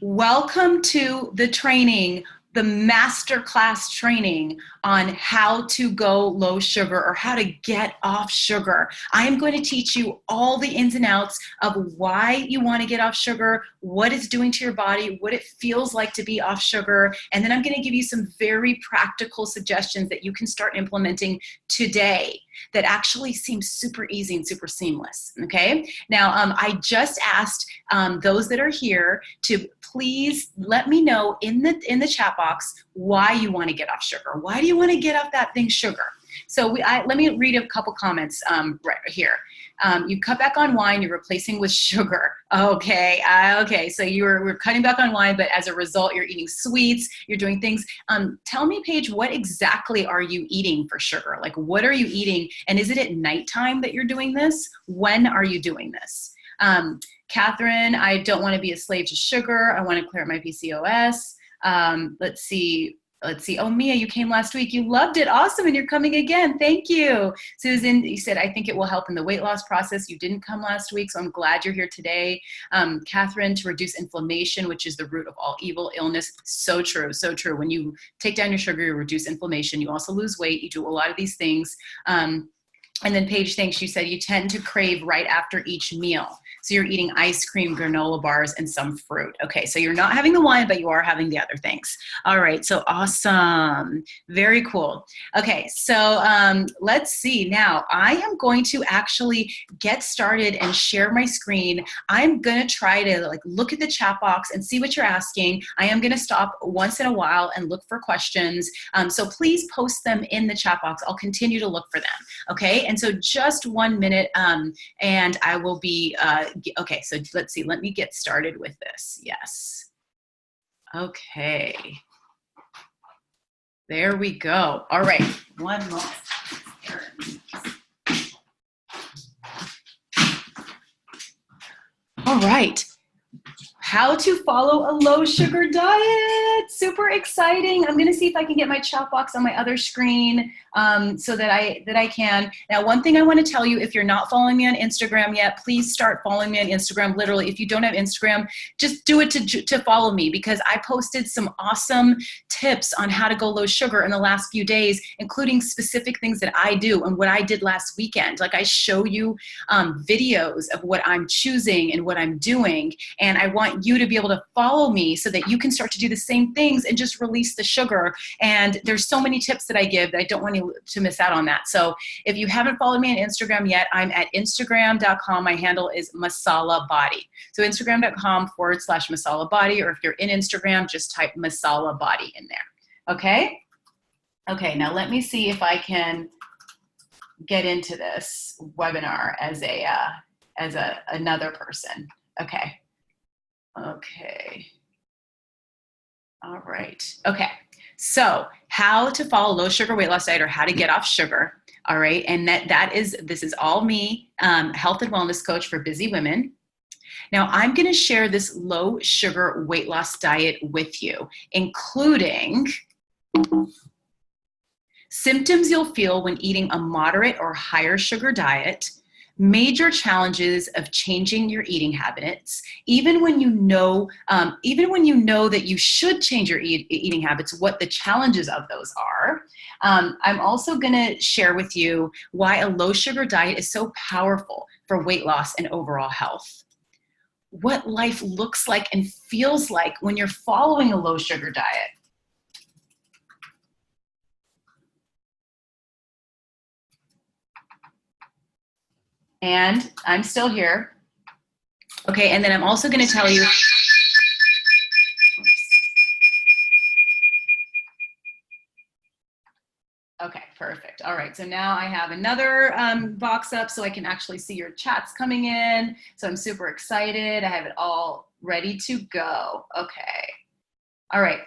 Welcome to the training, the masterclass training on how to go low sugar or how to get off sugar. I am going to teach you all the ins and outs of why you want to get off sugar, what it's doing to your body, what it feels like to be off sugar, and then I'm going to give you some very practical suggestions that you can start implementing today that actually seems super easy and super seamless, okay? Now, I just asked those that are here to please let me know in the chat box why you want to get off sugar. Why do you want to get off that thing sugar? So let me read a couple comments right here. You cut back on wine, you're replacing with sugar. Okay, okay. So we're cutting back on wine, but as a result, you're eating sweets, you're doing things. Tell me, Paige, what exactly are you eating for sugar? Like, what are you eating? And is it at nighttime that you're doing this? When are you doing this? Catherine, I don't want to be a slave to sugar. I want to clear up my PCOS. Let's see. Oh, Mia, you came last week. You loved it. Awesome. And you're coming again. Thank you. Susan, you said, I think it will help in the weight loss process. You didn't come last week, so I'm glad you're here today. Catherine, to reduce inflammation, which is the root of all evil, illness. So true. So true. When you take down your sugar, you reduce inflammation. You also lose weight. You do a lot of these things. And then Paige, thanks. You said you tend to crave right after each meal. So you're eating ice cream, granola bars, and some fruit. Okay, so you're not having the wine, but you are having the other things. All right, so awesome. Very cool. Okay, so let's see. Now, I am going to actually get started and share my screen. I'm going to try to look at the chat box and see what you're asking. I am going to stop once in a while and look for questions. So please post them in the chat box. I'll continue to look for them. Okay, and so just 1 minute, and I will be, okay, so let's see, let me get started with this. Yes. Okay. There we go. All right, 1 moment. All right. How to follow a low sugar diet. Super exciting. I'm gonna see if I can get my chat box on my other screen so that I can. Now, one thing I wanna tell you, if you're not following me on Instagram yet, please start following me on Instagram. Literally, if you don't have Instagram, just do it to follow me, because I posted some awesome tips on how to go low sugar in the last few days, including specific things that I do and what I did last weekend. Like, I show you videos of what I'm choosing and what I'm doing, and I want you to be able to follow me so that you can start to do the same things and just release the sugar. And there's so many tips that I give that I don't want you to miss out on that. So if you haven't followed me on Instagram yet, I'm at Instagram.com. My handle is Masala Body. So Instagram.com/Masala Body, or if you're in Instagram, just type Masala Body in there. Okay? Okay, now let me see if I can get into this webinar as another person. Okay. Okay. All right. Okay. So how to follow low sugar weight loss diet, or how to get off sugar. All right. And this is all me, health and wellness coach for busy women. Now, I'm going to share this low sugar weight loss diet with you, including symptoms you'll feel when eating a moderate or higher sugar diet, major challenges of changing your eating habits, even when you know that you should change your eating habits, what the challenges of those are. I'm also going to share with you why a low sugar diet is so powerful for weight loss and overall health. What life looks like and feels like when you're following a low sugar diet. And I'm still here. Okay, and then I'm also going to tell you. Okay, perfect. All right, so now I have another box up so I can actually see your chats coming in. So I'm super excited. I have it all ready to go. Okay. All right,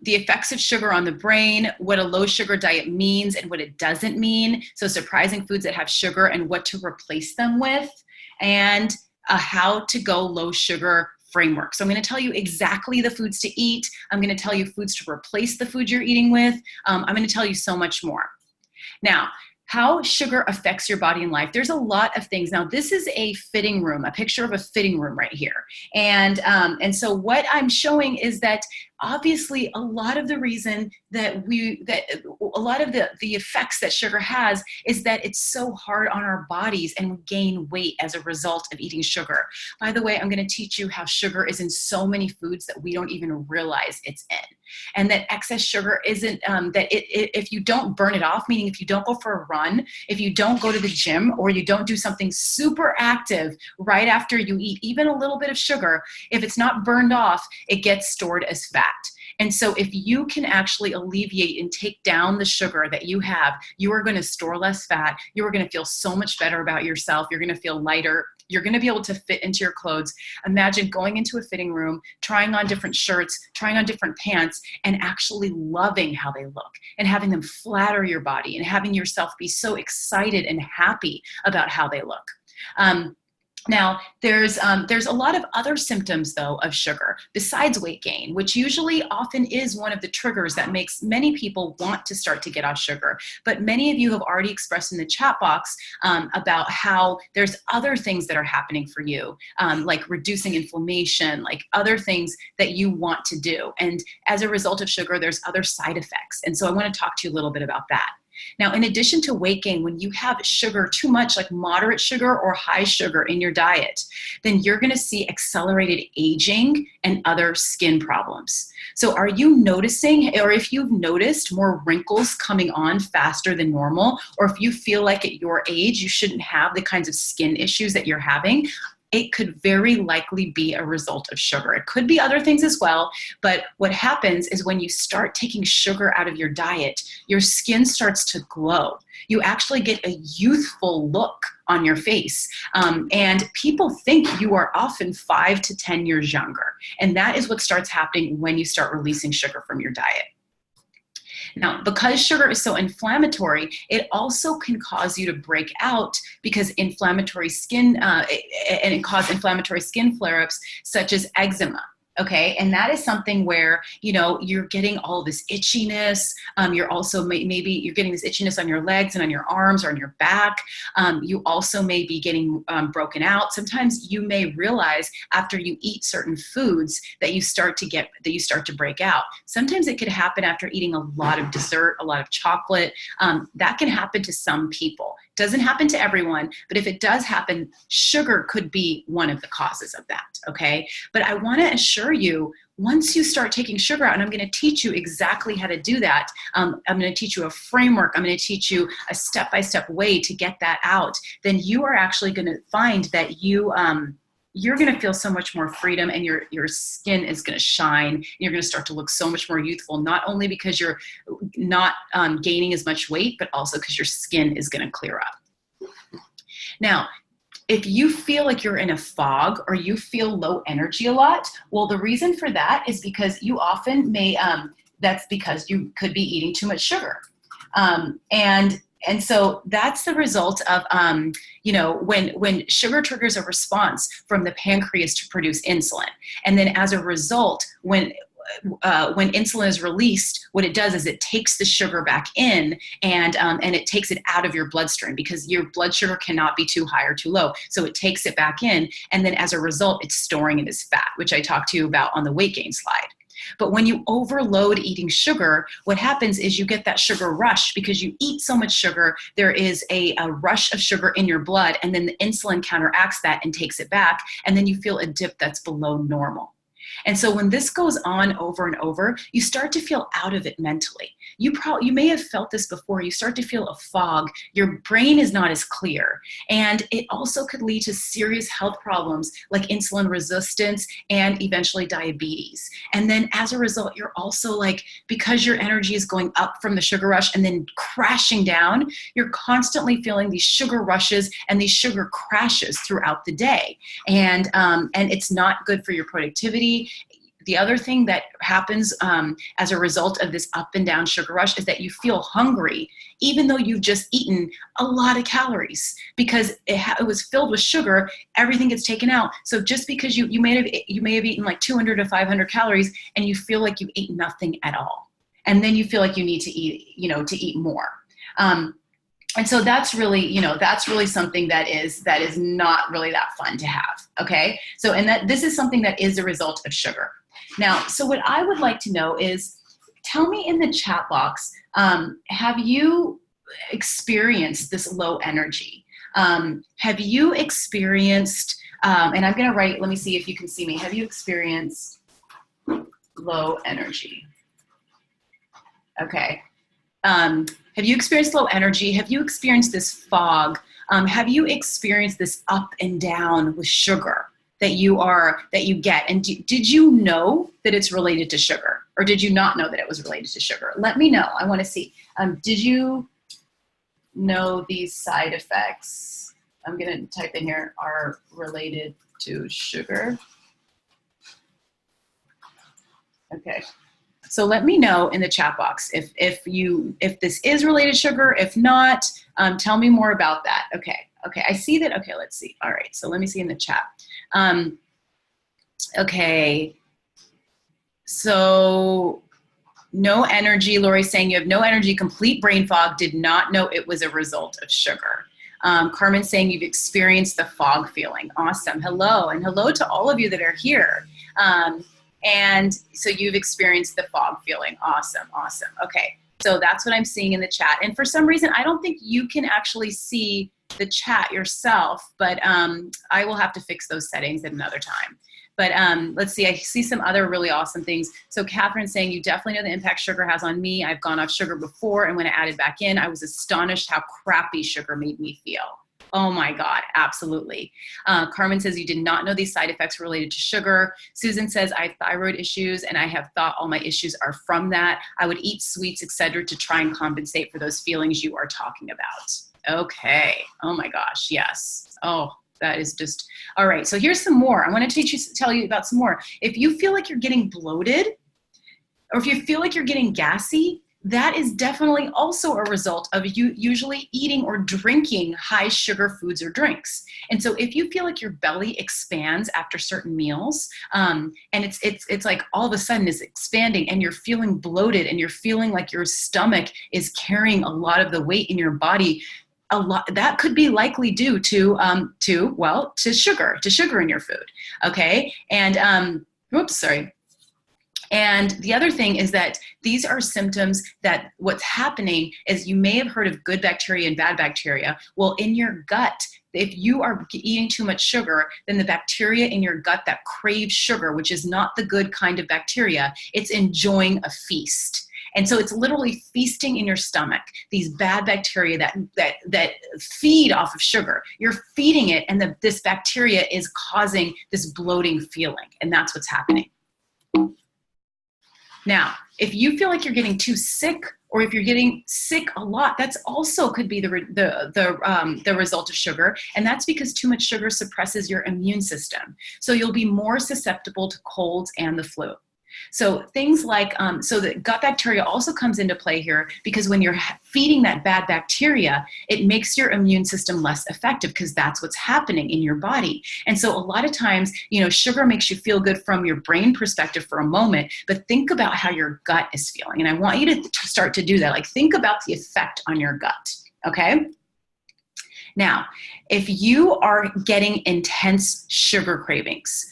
the effects of sugar on the brain, what a low sugar diet means and what it doesn't mean. So surprising foods that have sugar and what to replace them with, and a how to go low sugar framework. So I'm going to tell you exactly the foods to eat. I'm going to tell you foods to replace the food you're eating with. I'm going to tell you so much more. Now, how sugar affects your body and life. There's a lot of things. Now, this is a fitting room, a picture of a fitting room right here. And so what I'm showing is that obviously a lot of the reason that a lot of the effects that sugar has is that it's so hard on our bodies, and we gain weight as a result of eating sugar. By the way, I'm going to teach you how sugar is in so many foods that we don't even realize it's in. And that excess sugar isn't, if you don't burn it off, meaning if you don't go for a run, if you don't go to the gym, or you don't do something super active right after you eat even a little bit of sugar, if it's not burned off, it gets stored as fat. And so if you can actually alleviate and take down the sugar that you have, you are going to store less fat. You are going to feel so much better about yourself. You're going to feel lighter. You're going to be able to fit into your clothes. Imagine going into a fitting room, trying on different shirts, trying on different pants, and actually loving how they look, and having them flatter your body, and having yourself be so excited and happy about how they look. Now, there's a lot of other symptoms, though, of sugar besides weight gain, which usually often is one of the triggers that makes many people want to start to get off sugar. But many of you have already expressed in the chat box about how there's other things that are happening for you, like reducing inflammation, like other things that you want to do. And as a result of sugar, there's other side effects. And so I want to talk to you a little bit about that. Now, in addition to weight gain, when you have sugar too much, like moderate sugar or high sugar in your diet, then you're going to see accelerated aging and other skin problems. So are you noticing, or if you've noticed more wrinkles coming on faster than normal, or if you feel like at your age you shouldn't have the kinds of skin issues that you're having, it could very likely be a result of sugar. It could be other things as well, but what happens is when you start taking sugar out of your diet, your skin starts to glow. You actually get a youthful look on your face. And people think you are often 5 to 10 years younger. And that is what starts happening when you start releasing sugar from your diet. Now, because sugar is so inflammatory, it also can cause you to break out because inflammatory skin, and it causes inflammatory skin flare-ups such as eczema. Okay, and that is something where, you know, you're getting all this itchiness. You're also maybe you're getting this itchiness on your legs and on your arms or on your back. You also may be getting broken out. Sometimes you may realize after you eat certain foods that you start to break out. Sometimes it could happen after eating a lot of dessert, a lot of chocolate. That can happen to some people. Doesn't happen to everyone, but if it does happen, sugar could be one of the causes of that, okay? But I wanna assure you, once you start taking sugar out, and I'm gonna teach you exactly how to do that, I'm gonna teach you a framework, I'm gonna teach you a step-by-step way to get that out, then you are actually gonna find that you're going to feel so much more freedom, and your skin is going to shine. And you're going to start to look so much more youthful, not only because you're not gaining as much weight, but also because your skin is going to clear up. Now, if you feel like you're in a fog or you feel low energy a lot, well, the reason for that is because you often may, that's because you could be eating too much sugar. And so that's the result of, you know, when sugar triggers a response from the pancreas to produce insulin. And then as a result, when insulin is released, what it does is it takes the sugar back in and it takes it out of your bloodstream because your blood sugar cannot be too high or too low. So it takes it back in. And then as a result, it's storing it as fat, which I talked to you about on the weight gain slide. But when you overload eating sugar, what happens is you get that sugar rush because you eat so much sugar, there is a rush of sugar in your blood, and then the insulin counteracts that and takes it back, and then you feel a dip that's below normal. And so when this goes on over and over, you start to feel out of it mentally. You may have felt this before. You start to feel a fog. Your brain is not as clear. And it also could lead to serious health problems like insulin resistance and eventually diabetes. And then as a result, you're also like, because your energy is going up from the sugar rush and then crashing down, you're constantly feeling these sugar rushes and these sugar crashes throughout the day. And it's not good for your productivity. The other thing that happens as a result of this up and down sugar rush is that you feel hungry, even though you've just eaten a lot of calories because it was filled with sugar. Everything gets taken out. So just because you may have eaten like 200 to 500 calories and you feel like you ate nothing at all, and then you feel like you need to eat, to eat more. And so that's really, you know, that's really something that is not really that fun to have. Okay. So, and that this is something that is a result of sugar. Now, so what I would like to know is, tell me in the chat box, have you experienced this low energy? Have you experienced, and I'm going to write, let me see if you can see me. Have you experienced low energy? Okay. Have you experienced low energy? Have you experienced this fog? Have you experienced this up and down with sugar that you get? And did you know that it's related to sugar, or did you not know that it was related to sugar? Let me know. I want to see. Did you know these side effects? I'm going to type in here, are related to sugar. Okay. So let me know in the chat box if this is related to sugar. If not, tell me more about that. Okay. Okay. I see that. Okay. Let's see. All right. So let me see in the chat. Okay. So no energy. Lori's saying you have no energy, complete brain fog, did not know it was a result of sugar. Carmen's saying you've experienced the fog feeling. Awesome. Hello. And hello to all of you that are here. And so you've experienced the fog feeling. Awesome. Awesome. Okay. So that's what I'm seeing in the chat. And for some reason, I don't think you can actually see the chat yourself, but I will have to fix those settings at another time. But let's see, I see some other really awesome things. So Catherine's saying, you definitely know the impact sugar has on me. I've gone off sugar before, and when I added back in, I was astonished how crappy sugar made me feel. Oh my God, absolutely. Carmen says, you did not know these side effects related to sugar. Susan says, I have thyroid issues and I have thought all my issues are from that. I would eat sweets, etc., to try and compensate for those feelings you are talking about. Okay. Oh my gosh. Yes. Oh, that is just, all right. So here's some more. I want to tell you about some more. If you feel like you're getting bloated, or if you feel like you're getting gassy, that is definitely also a result of you usually eating or drinking high sugar foods or drinks. And so if you feel like your belly expands after certain meals, and it's like all of a sudden is expanding, and you're feeling bloated, and you're feeling like your stomach is carrying a lot of the weight in your body, a lot that could be likely due to sugar in your food. Okay. And oops, sorry. And the other thing is that these are symptoms that what's happening is, you may have heard of good bacteria and bad bacteria. Well, in your gut, if you are eating too much sugar, then the bacteria in your gut that craves sugar, which is not the good kind of bacteria, it's enjoying a feast. And so it's literally feasting in your stomach, these bad bacteria that feed off of sugar. You're feeding it, and this bacteria is causing this bloating feeling, and that's what's happening. Now, if you feel like you're getting too sick, or if you're getting sick a lot, that's also could be the result of sugar, and that's because too much sugar suppresses your immune system. So you'll be more susceptible to colds and the flu. So things like, so the gut bacteria also comes into play here, because when you're feeding that bad bacteria, it makes your immune system less effective, because that's what's happening in your body. And so a lot of times, you know, sugar makes you feel good from your brain perspective for a moment, but think about how your gut is feeling. And I want you to start to do that. Like, think about the effect on your gut. Okay. Now, if you are getting intense sugar cravings,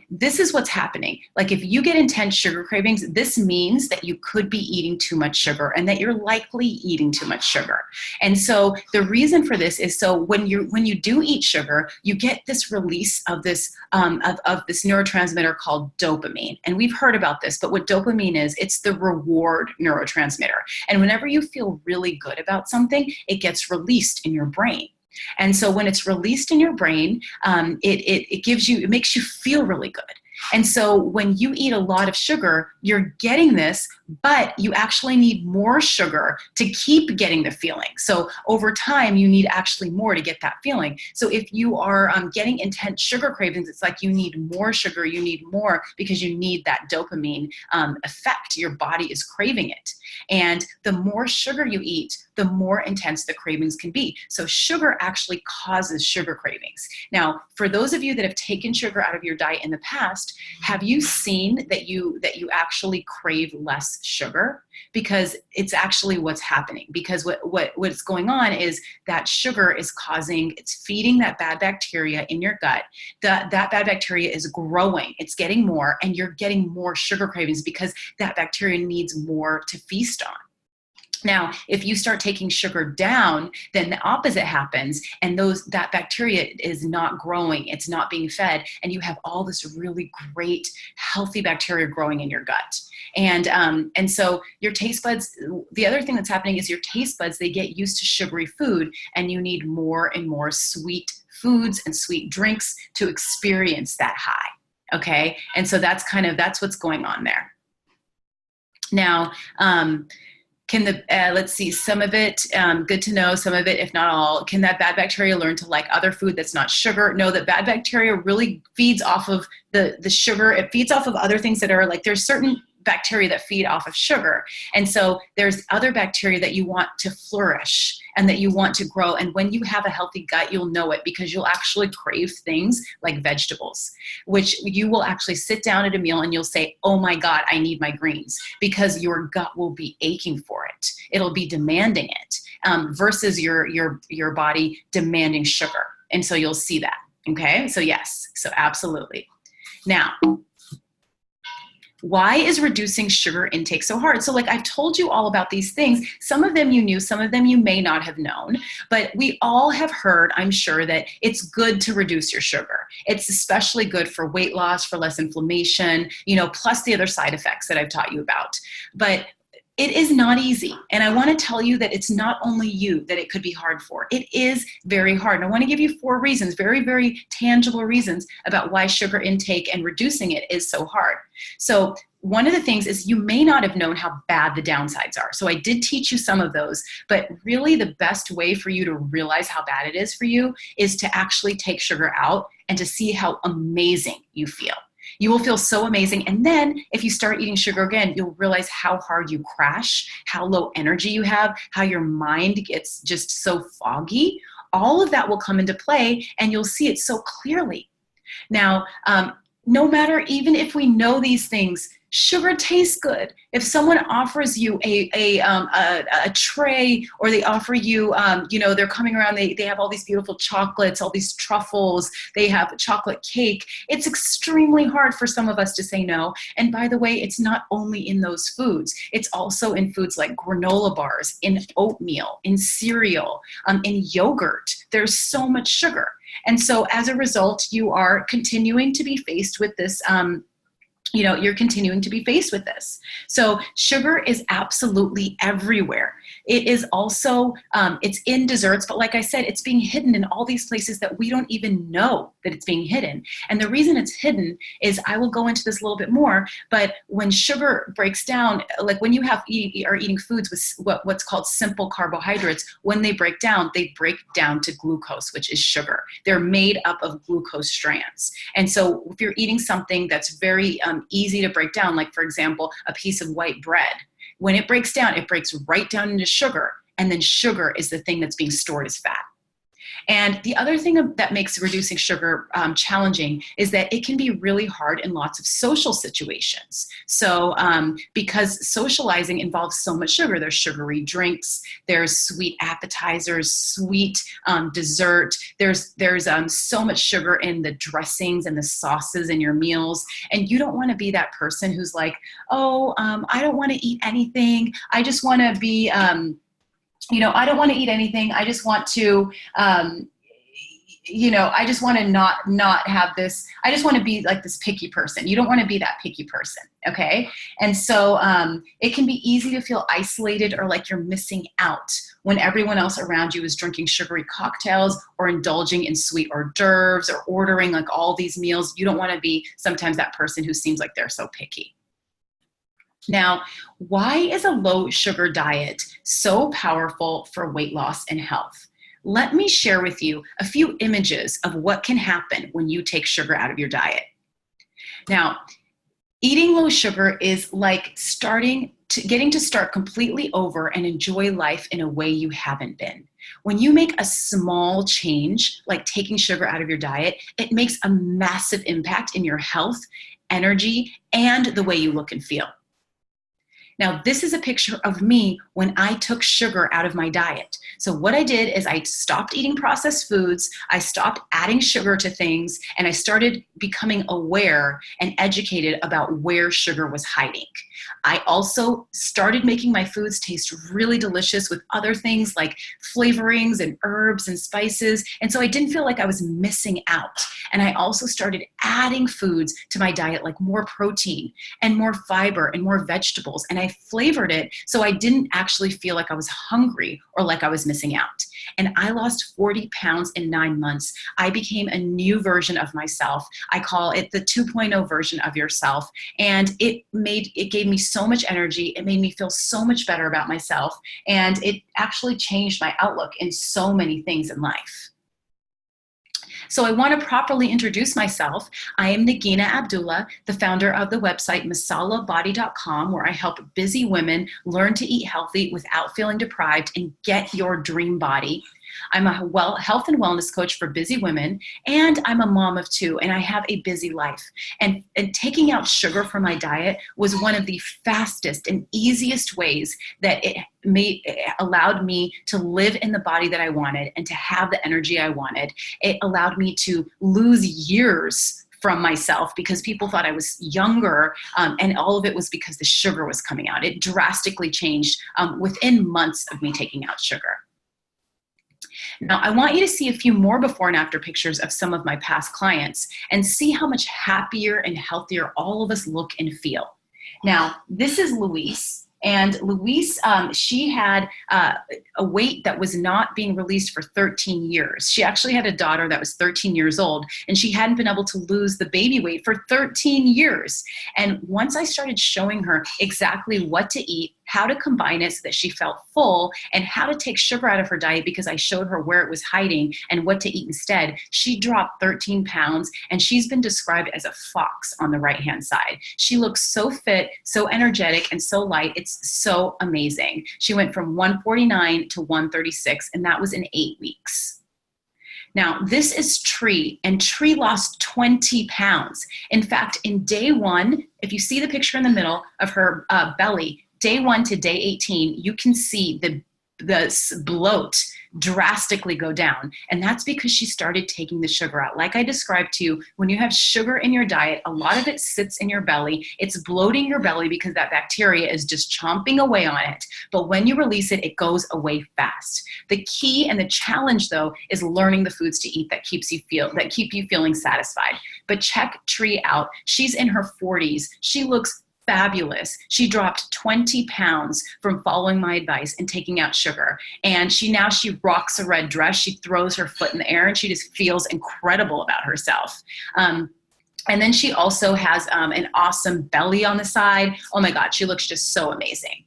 this is what's happening. Like, if you get intense sugar cravings, this means that you could be eating too much sugar, and that you're likely eating too much sugar. And so the reason for this is, so when you do eat sugar, you get this release of this this neurotransmitter called dopamine. And we've heard about this, but what dopamine is, it's the reward neurotransmitter. And whenever you feel really good about something, it gets released in your brain. And so when it's released in your brain, it makes you feel really good. And so when you eat a lot of sugar, you're getting this, but you actually need more sugar to keep getting the feeling. So over time, you need actually more to get that feeling. So if you are getting intense sugar cravings, it's like you need more sugar, you need more, because you need that dopamine effect. Your body is craving it. And the more sugar you eat, the more intense the cravings can be. So sugar actually causes sugar cravings. Now, for those of you that have taken sugar out of your diet in the past, have you seen that you actually crave less less sugar, because it's actually what's happening. Because what's going on is that sugar is it's feeding that bad bacteria in your gut. That bad bacteria is growing, it's getting more, and you're getting more sugar cravings because that bacteria needs more to feast on. Now, if you start taking sugar down, then the opposite happens, and that bacteria is not growing, it's not being fed, and you have all this really great, healthy bacteria growing in your gut. And so your taste buds, the other thing that's happening is your taste buds, they get used to sugary food, and you need more and more sweet foods and sweet drinks to experience that high, okay? And so that's what's going on there. Now, let's see, some of it, good to know, some of it, if not all, can that bad bacteria learn to like other food that's not sugar? No, that bad bacteria really feeds off of the sugar. It feeds off of other things that are like, there's certain bacteria that feed off of sugar. And so there's other bacteria that you want to flourish and that you want to grow. And when you have a healthy gut, you'll know it, because you'll actually crave things like vegetables, which you will actually sit down at a meal and you'll say, oh my God, I need my greens, because your gut will be aching for it. It'll be demanding it, versus your body demanding sugar. And so you'll see that. Okay. So yes, so absolutely. Now, why is reducing sugar intake so hard? So like I've told you all about these things. Some of them you knew, some of them you may not have known, but we all have heard, I'm sure, that it's good to reduce your sugar. It's especially good for weight loss, for less inflammation, plus the other side effects that I've taught you about. But it is not easy. And I want to tell you that it's not only you that it could be hard for. It is very hard. And I want to give you 4 reasons, very, very tangible reasons about why sugar intake and reducing it is so hard. So one of the things is you may not have known how bad the downsides are. So I did teach you some of those, but really the best way for you to realize how bad it is for you is to actually take sugar out and to see how amazing you feel. You will feel so amazing. And then if you start eating sugar again, you'll realize how hard you crash, how low energy you have, how your mind gets just so foggy. All of that will come into play, and you'll see it so clearly. Now, no matter, even if we know these things, sugar tastes good. If someone offers you a tray, or they offer you, they're coming around, they have all these beautiful chocolates, all these truffles, they have chocolate cake. It's extremely hard for some of us to say no. And by the way, it's not only in those foods. It's also in foods like granola bars, in oatmeal, in cereal, in yogurt. There's so much sugar. And so as a result, you are continuing to be faced with this you're continuing to be faced with this. So sugar is absolutely everywhere. It is also, it's in desserts, but like I said, it's being hidden in all these places that we don't even know that it's being hidden. And the reason it's hidden is, I will go into this a little bit more, but when sugar breaks down, like when you are eating foods with what's called simple carbohydrates, when they break down to glucose, which is sugar. They're made up of glucose strands. And so if you're eating something that's very easy to break down, like for example, a piece of white bread, when it breaks down, it breaks right down into sugar, and then sugar is the thing that's being stored as fat. And the other thing that makes reducing sugar challenging is that it can be really hard in lots of social situations. So because socializing involves so much sugar, there's sugary drinks, there's sweet appetizers, sweet dessert, there's so much sugar in the dressings and the sauces in your meals. And you don't want to be that person who's like, I don't want to eat anything. I just want to be... I don't want to eat anything. I just want to, I just want to not have this. I just want to be like this picky person. You don't want to be that picky person. Okay. And so it can be easy to feel isolated or like you're missing out when everyone else around you is drinking sugary cocktails or indulging in sweet hors d'oeuvres or ordering like all these meals. You don't want to be sometimes that person who seems like they're so picky. Now, why is a low sugar diet so powerful for weight loss and health? Let me share with you a few images of what can happen when you take sugar out of your diet. Now, eating low sugar is like getting to start completely over and enjoy life in a way you haven't been. When you make a small change, like taking sugar out of your diet, it makes a massive impact in your health, energy, and the way you look and feel. Now, this is a picture of me when I took sugar out of my diet. So what I did is I stopped eating processed foods, I stopped adding sugar to things, and I started becoming aware and educated about where sugar was hiding. I also started making my foods taste really delicious with other things like flavorings and herbs and spices. And so I didn't feel like I was missing out. And I also started adding foods to my diet, like more protein and more fiber and more vegetables. And I flavored it so I didn't actually feel like I was hungry or like I was missing out. And I lost 40 pounds in 9 months. I became a new version of myself. I call it the 2.0 version of yourself. And it gave me so much energy. It made me feel so much better about myself. And it actually changed my outlook in so many things in life. So I want to properly introduce myself. I am Nagina Abdullah, the founder of the website masalabody.com, where I help busy women learn to eat healthy without feeling deprived and get your dream body. I'm a health and wellness coach for busy women, and I'm a mom of 2, and I have a busy life. And taking out sugar from my diet was one of the fastest and easiest ways that it allowed me to live in the body that I wanted and to have the energy I wanted. It allowed me to lose years from myself because people thought I was younger, and all of it was because the sugar was coming out. It drastically changed within months of me taking out sugar. Now, I want you to see a few more before and after pictures of some of my past clients and see how much happier and healthier all of us look and feel. Now, this is Louise. And Louise, she had a weight that was not being released for 13 years. She actually had a daughter that was 13 years old, and she hadn't been able to lose the baby weight for 13 years. And once I started showing her exactly what to eat, how to combine it so that she felt full, and how to take sugar out of her diet because I showed her where it was hiding and what to eat instead, she dropped 13 pounds, and she's been described as a fox on the right-hand side. She looks so fit, so energetic, and so light. It's so amazing. She went from 149 to 136, and that was in 8 weeks. Now, this is Tree, and Tree lost 20 pounds. In fact, in day 1, if you see the picture in the middle of her belly, day 1 to day 18, you can see the bloat drastically go down. And that's because she started taking the sugar out. Like I described to you, when you have sugar in your diet, a lot of it sits in your belly. It's bloating your belly because that bacteria is just chomping away on it. But when you release it, it goes away fast. The key and the challenge, though, is learning the foods to eat that keep you feeling satisfied. But check Tree out. She's in her 40s. She looks fabulous. She dropped 20 pounds from following my advice and taking out sugar. And she rocks a red dress. She throws her foot in the air and she just feels incredible about herself. And then she also has an awesome belly on the side. Oh my God, she looks just so amazing.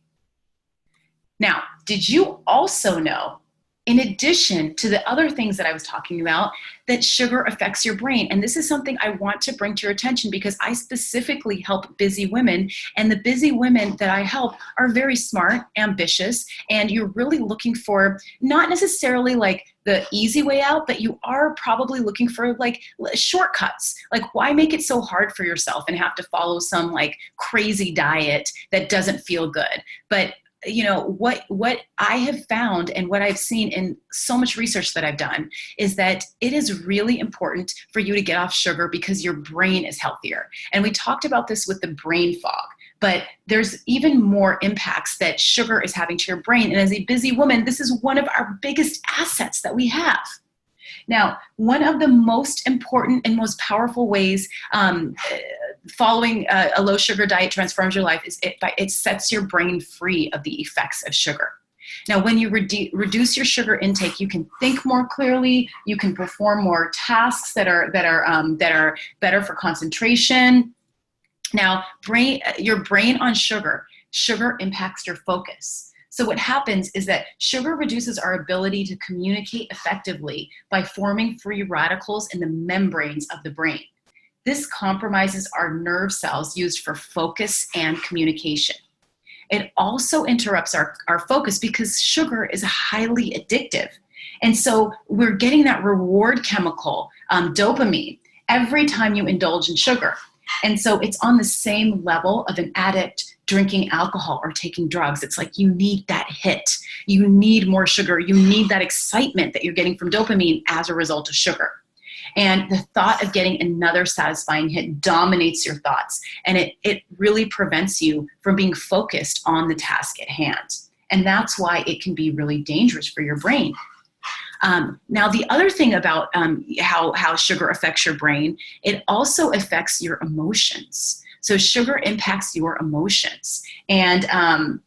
Now, did you also know, in addition to the other things that I was talking about, that sugar affects your brain? And this is something I want to bring to your attention because I specifically help busy women, and the busy women that I help are very smart, ambitious, and you're really looking for not necessarily like the easy way out, but you are probably looking for like shortcuts. Like, why make it so hard for yourself and have to follow some like crazy diet that doesn't feel good? But you know, what I have found and what I've seen in so much research that I've done is that it is really important for you to get off sugar because your brain is healthier. And we talked about this with the brain fog, but there's even more impacts that sugar is having to your brain. And as a busy woman, this is one of our biggest assets that we have. Now, one of the most important and most powerful ways following a low sugar diet transforms your life is it sets your brain free of the effects of sugar. Now, when you reduce your sugar intake, you can think more clearly. You can perform more tasks that are better for concentration. Now, your brain on sugar impacts your focus. So what happens is that sugar reduces our ability to communicate effectively by forming free radicals in the membranes of the brain. This compromises our nerve cells used for focus and communication. It also interrupts our focus because sugar is highly addictive. And so we're getting that reward chemical, dopamine, every time you indulge in sugar. And so it's on the same level of an addict drinking alcohol or taking drugs. It's like you need that hit. You need more sugar. You need that excitement that you're getting from dopamine as a result of sugar. And the thought of getting another satisfying hit dominates your thoughts. And it really prevents you from being focused on the task at hand. And that's why it can be really dangerous for your brain. Now, the other thing about how sugar affects your brain, it also affects your emotions. So sugar impacts your emotions. And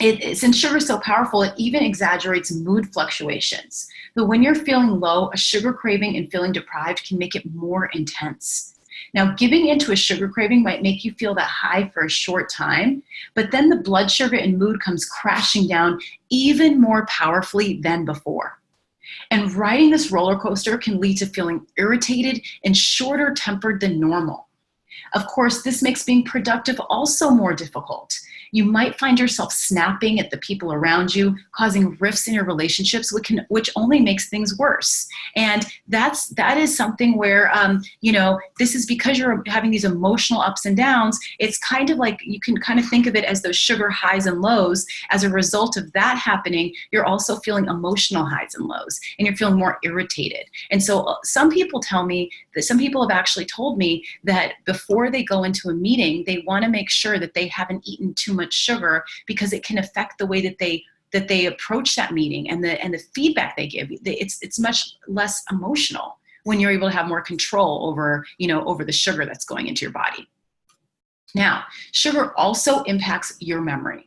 since sugar is so powerful, it even exaggerates mood fluctuations. So when you're feeling low, a sugar craving and feeling deprived can make it more intense. Now, giving into a sugar craving might make you feel that high for a short time, but then the blood sugar and mood comes crashing down even more powerfully than before. And riding this roller coaster can lead to feeling irritated and shorter tempered than normal. Of course, this makes being productive also more difficult. You might find yourself snapping at the people around you, causing rifts in your relationships, which only makes things worse. And that is something where, this is because you're having these emotional ups and downs. It's kind of like you can kind of think of it as those sugar highs and lows. As a result of that happening, you're also feeling emotional highs and lows, and you're feeling more irritated. And so some people tell me that some people have actually told me that before they go into a meeting, they want to make sure that they haven't eaten too much sugar, because it can affect the way that they approach that meeting and the feedback they give. It's much less emotional when you're able to have more control over the sugar that's going into your body. Now, sugar also impacts your memory.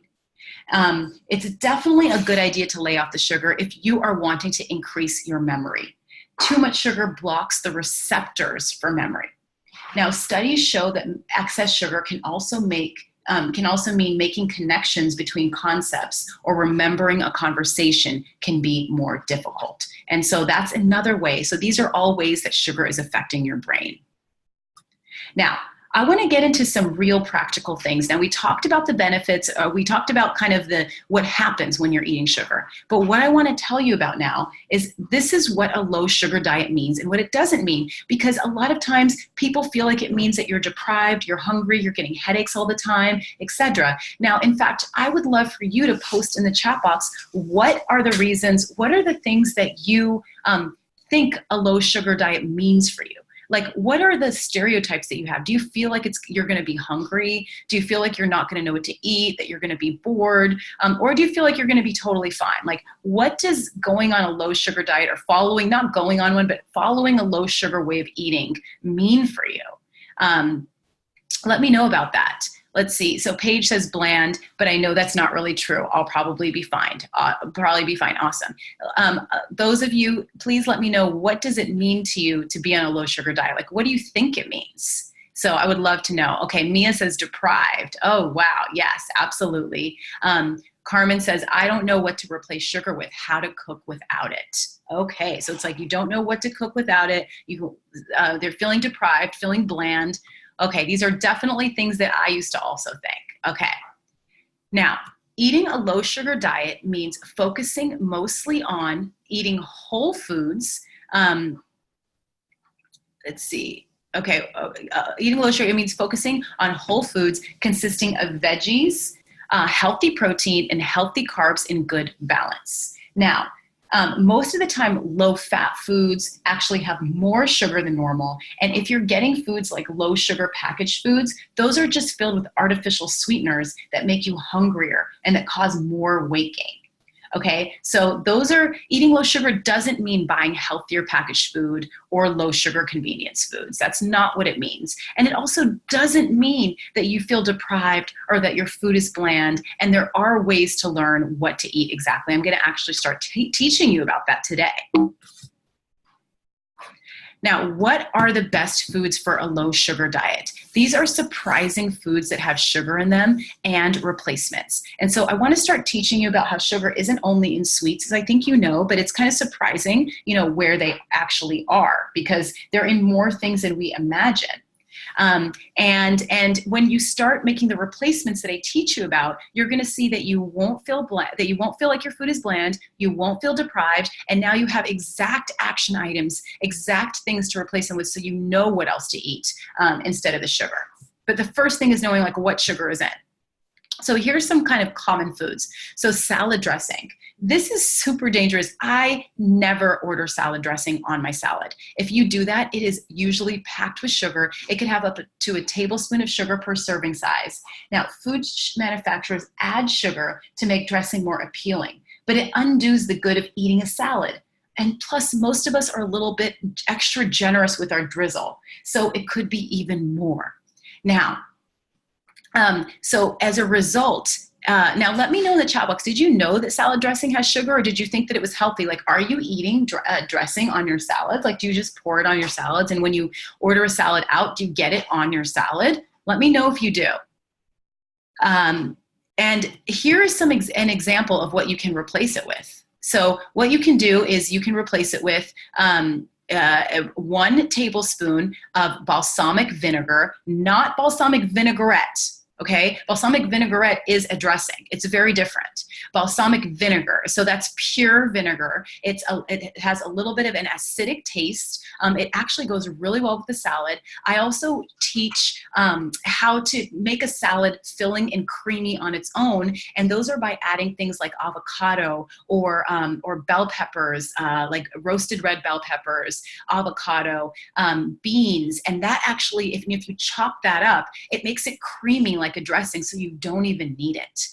It's definitely a good idea to lay off the sugar if you are wanting to increase your memory. Too much sugar blocks the receptors for memory. Now, studies show that excess sugar can also mean making connections between concepts or remembering a conversation can be more difficult. And so that's another way. So these are all ways that sugar is affecting your brain. Now, I want to get into some real practical things. Now, we talked about the benefits. We talked about kind of what happens when you're eating sugar. But what I want to tell you about now is this is what a low sugar diet means and what it doesn't mean. Because a lot of times people feel like it means that you're deprived, you're hungry, you're getting headaches all the time, etc. Now, in fact, I would love for you to post in the chat box, what are the reasons, what are the things that you think a low sugar diet means for you? Like, what are the stereotypes that you have? Do you feel like you're going to be hungry? Do you feel like you're not going to know what to eat, that you're going to be bored? Or do you feel like you're going to be totally fine? Like, what does going on a low sugar diet or not going on one, but following a low sugar way of eating mean for you? Let me know about that. Let's see. So Paige says bland, but I know that's not really true. I'll probably be fine. Awesome. Those of you, please let me know, what does it mean to you to be on a low sugar diet? Like, what do you think it means? So I would love to know. Okay. Mia says deprived. Oh, wow. Yes, absolutely. Carmen says, I don't know what to replace sugar with, how to cook without it. Okay. So it's like, you don't know what to cook without it. They're feeling deprived, feeling bland. Okay, these are definitely things that I used to also think. Okay, now, eating a low sugar diet means focusing mostly on eating whole foods. Let's see. Okay, eating low sugar, it means focusing on whole foods consisting of veggies, healthy protein, and healthy carbs in good balance. Now, most of the time, low-fat foods actually have more sugar than normal. And if you're getting foods like low-sugar packaged foods, those are just filled with artificial sweeteners that make you hungrier and that cause more weight gain. Okay, so eating low sugar doesn't mean buying healthier packaged food or low sugar convenience foods. That's not what it means. And it also doesn't mean that you feel deprived or that your food is bland. And there are ways to learn what to eat exactly. I'm going to actually start teaching you about that today. Now, what are the best foods for a low sugar diet? These are surprising foods that have sugar in them and replacements. And so I want to start teaching you about how sugar isn't only in sweets, as I think you know, but it's kind of surprising, where they actually are, because they're in more things than we imagine. And when you start making the replacements that I teach you about, you're going to see that you won't feel like your food is bland, you won't feel deprived, and now you have exact action items, exact things to replace them with, so you know what else to eat instead of the sugar. But the first thing is knowing like what sugar is in. So here's some kind of common foods. So salad dressing. This is super dangerous. I never order salad dressing on my salad. If you do that, it is usually packed with sugar. It could have up to a tablespoon of sugar per serving size. Now, food manufacturers add sugar to make dressing more appealing, but it undoes the good of eating a salad. And plus, most of us are a little bit extra generous with our drizzle, so it could be even more. Now, so as a result, now let me know in the chat box, did you know that salad dressing has sugar, or did you think that it was healthy? Like, are you eating dressing on your salads? Like, do you just pour it on your salads? And when you order a salad out, do you get it on your salad? Let me know if you do. And here is an example of what you can replace it with. So what you can do is you can replace it with 1 tablespoon of balsamic vinegar, not balsamic vinaigrette. Okay, balsamic vinaigrette is a dressing. It's very different. Balsamic vinegar, so that's pure vinegar. It has a little bit of an acidic taste. It actually goes really well with the salad. I also teach how to make a salad filling and creamy on its own, and those are by adding things like avocado or bell peppers, like roasted red bell peppers, avocado, beans, and that actually, if you chop that up, it makes it creamy like a dressing, so you don't even need it.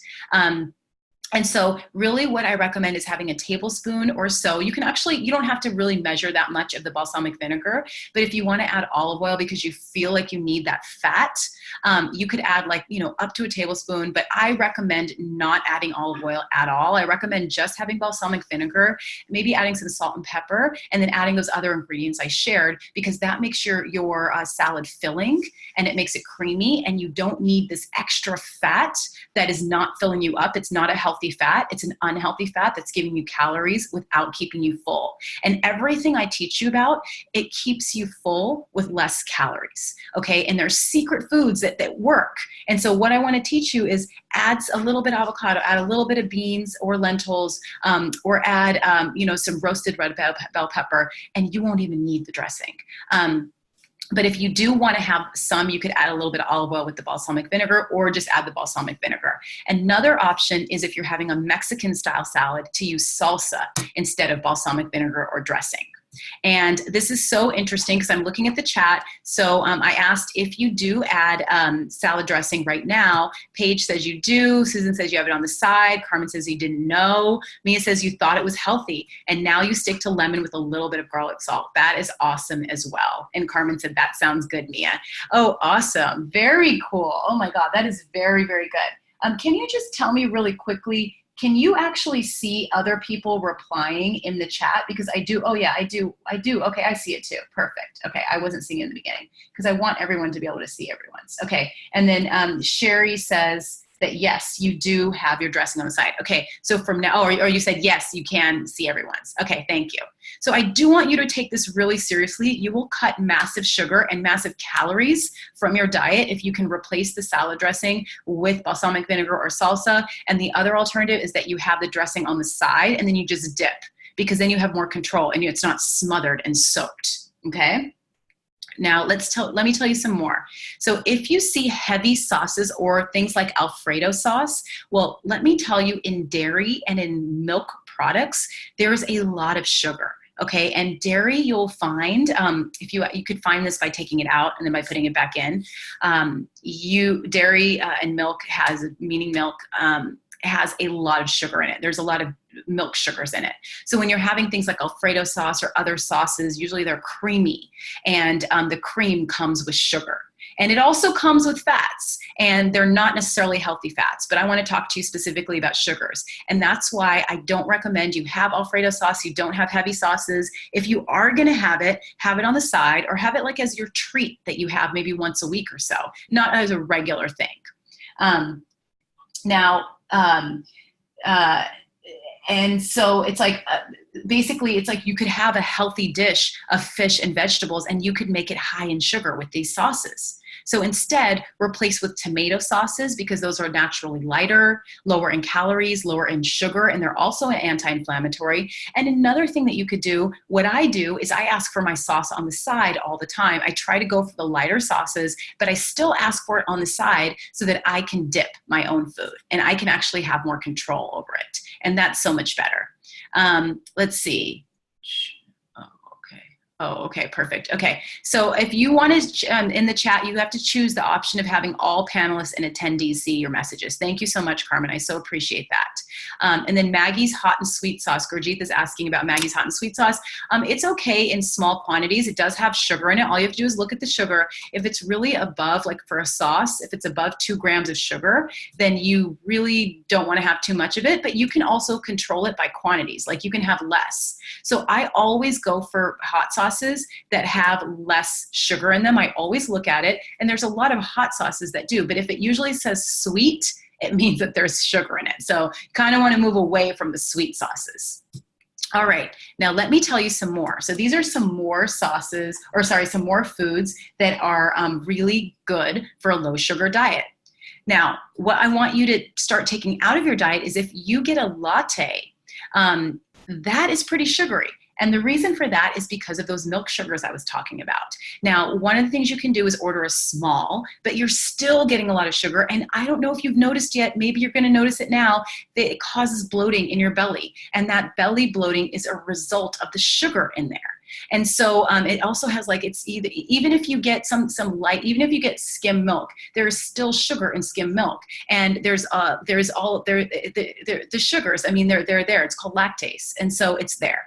And so really what I recommend is having a tablespoon or so. You don't have to really measure that much of the balsamic vinegar, but if you want to add olive oil because you feel like you need that fat, you could add up to a tablespoon, but I recommend not adding olive oil at all. I recommend just having balsamic vinegar, maybe adding some salt and pepper, and then adding those other ingredients I shared, because that makes your salad filling and it makes it creamy, and you don't need this extra fat that is not filling you up. It's not a healthy fat. It's an unhealthy fat that's giving you calories without keeping you full. And everything I teach you about, it keeps you full with less calories. Okay. And there's secret foods that work. And so what I want to teach you is add a little bit of avocado, add a little bit of beans or lentils, or add, some roasted red bell pepper, and you won't even need the dressing. But if you do want to have some, you could add a little bit of olive oil with the balsamic vinegar, or just add the balsamic vinegar. Another option is if you're having a Mexican style salad, to use salsa instead of balsamic vinegar or dressing. And this is so interesting because I'm looking at the chat. So I asked if you do add salad dressing right now. Paige says you do. Susan says you have it on the side. Carmen says you didn't know. Mia says you thought it was healthy, and now you stick to lemon with a little bit of garlic salt. That is awesome as well. And Carmen said that sounds good, Mia. Oh, awesome. Very cool. Oh my God, that is very, very good. Can you just tell me really quickly, can you actually see other people replying in the chat? Because I do. Oh yeah, I do. Okay, I see it too. Perfect. Okay, I wasn't seeing it in the beginning because I want everyone to be able to see everyone's. Okay, and then Sherry says that yes, you do have your dressing on the side. Okay, so from now, or you said yes, you can see everyone's. Okay, thank you. So I do want you to take this really seriously. You will cut massive sugar and massive calories from your diet if you can replace the salad dressing with balsamic vinegar or salsa. And the other alternative is that you have the dressing on the side and then you just dip, because then you have more control and it's not smothered and soaked. Okay. Now let me tell you some more. So if you see heavy sauces or things like Alfredo sauce, well, let me tell you, in dairy and in milk products, there's a lot of sugar. Okay, and dairy you'll find, if you could find this by taking it out and then by putting it back in. Dairy and milk has a lot of sugar in it. There's a lot of milk sugars in it. So when you're having things like Alfredo sauce or other sauces, usually they're creamy, and the cream comes with sugar. And it also comes with fats, and they're not necessarily healthy fats, but I want to talk to you specifically about sugars. And that's why I don't recommend you have Alfredo sauce, you don't have heavy sauces. If you are going to have it on the side, or have it like as your treat that you have maybe once a week or so, not as a regular thing. And so it's like, basically it's like you could have a healthy dish of fish and vegetables, and you could make it high in sugar with these sauces. So instead, replace with tomato sauces because those are naturally lighter, lower in calories, lower in sugar, and they're also anti-inflammatory. And another thing that you could do, what I do is I ask for my sauce on the side all the time. I try to go for the lighter sauces, but I still ask for it on the side so that I can dip my own food and I can actually have more control over it. And that's so much better. Let's see. Oh, okay, perfect. Okay, so if you want to, in the chat, you have to choose the option of having all panelists and attendees see your messages. Thank you so much, Carmen. I so appreciate that. And then Maggie's hot and sweet sauce. Gurjeet is asking about Maggie's hot and sweet sauce. It's okay in small quantities. It does have sugar in it. All you have to do is look at the sugar. If it's really above, like for a sauce, if it's above 2 grams of sugar, then you really don't want to have too much of it, but you can also control it by quantities. Like you can have less. So I always go for hot sauce that have less sugar in them. I always look at it, and there's a lot of hot sauces that do, but if it usually says sweet, it means that there's sugar in it. So kind of want to move away from the sweet sauces. All right, now let me tell you some more. So these are some more sauces, or sorry, some more foods that are really good for a low sugar diet. Now, what I want you to start taking out of your diet is if you get a latte, that is pretty sugary. And the reason for that is because of those milk sugars I was talking about. Now, one of the things you can do is order a small, but you're still getting a lot of sugar. And I don't know if you've noticed yet, maybe you're going to notice it now, that it causes bloating in your belly. And that belly bloating is a result of the sugar in there. And so it also has like, it's either, even if you get some light, even if you get skim milk, there is still sugar in skim milk. And there's all the sugars. I mean, they're there. It's called lactase. And so it's there.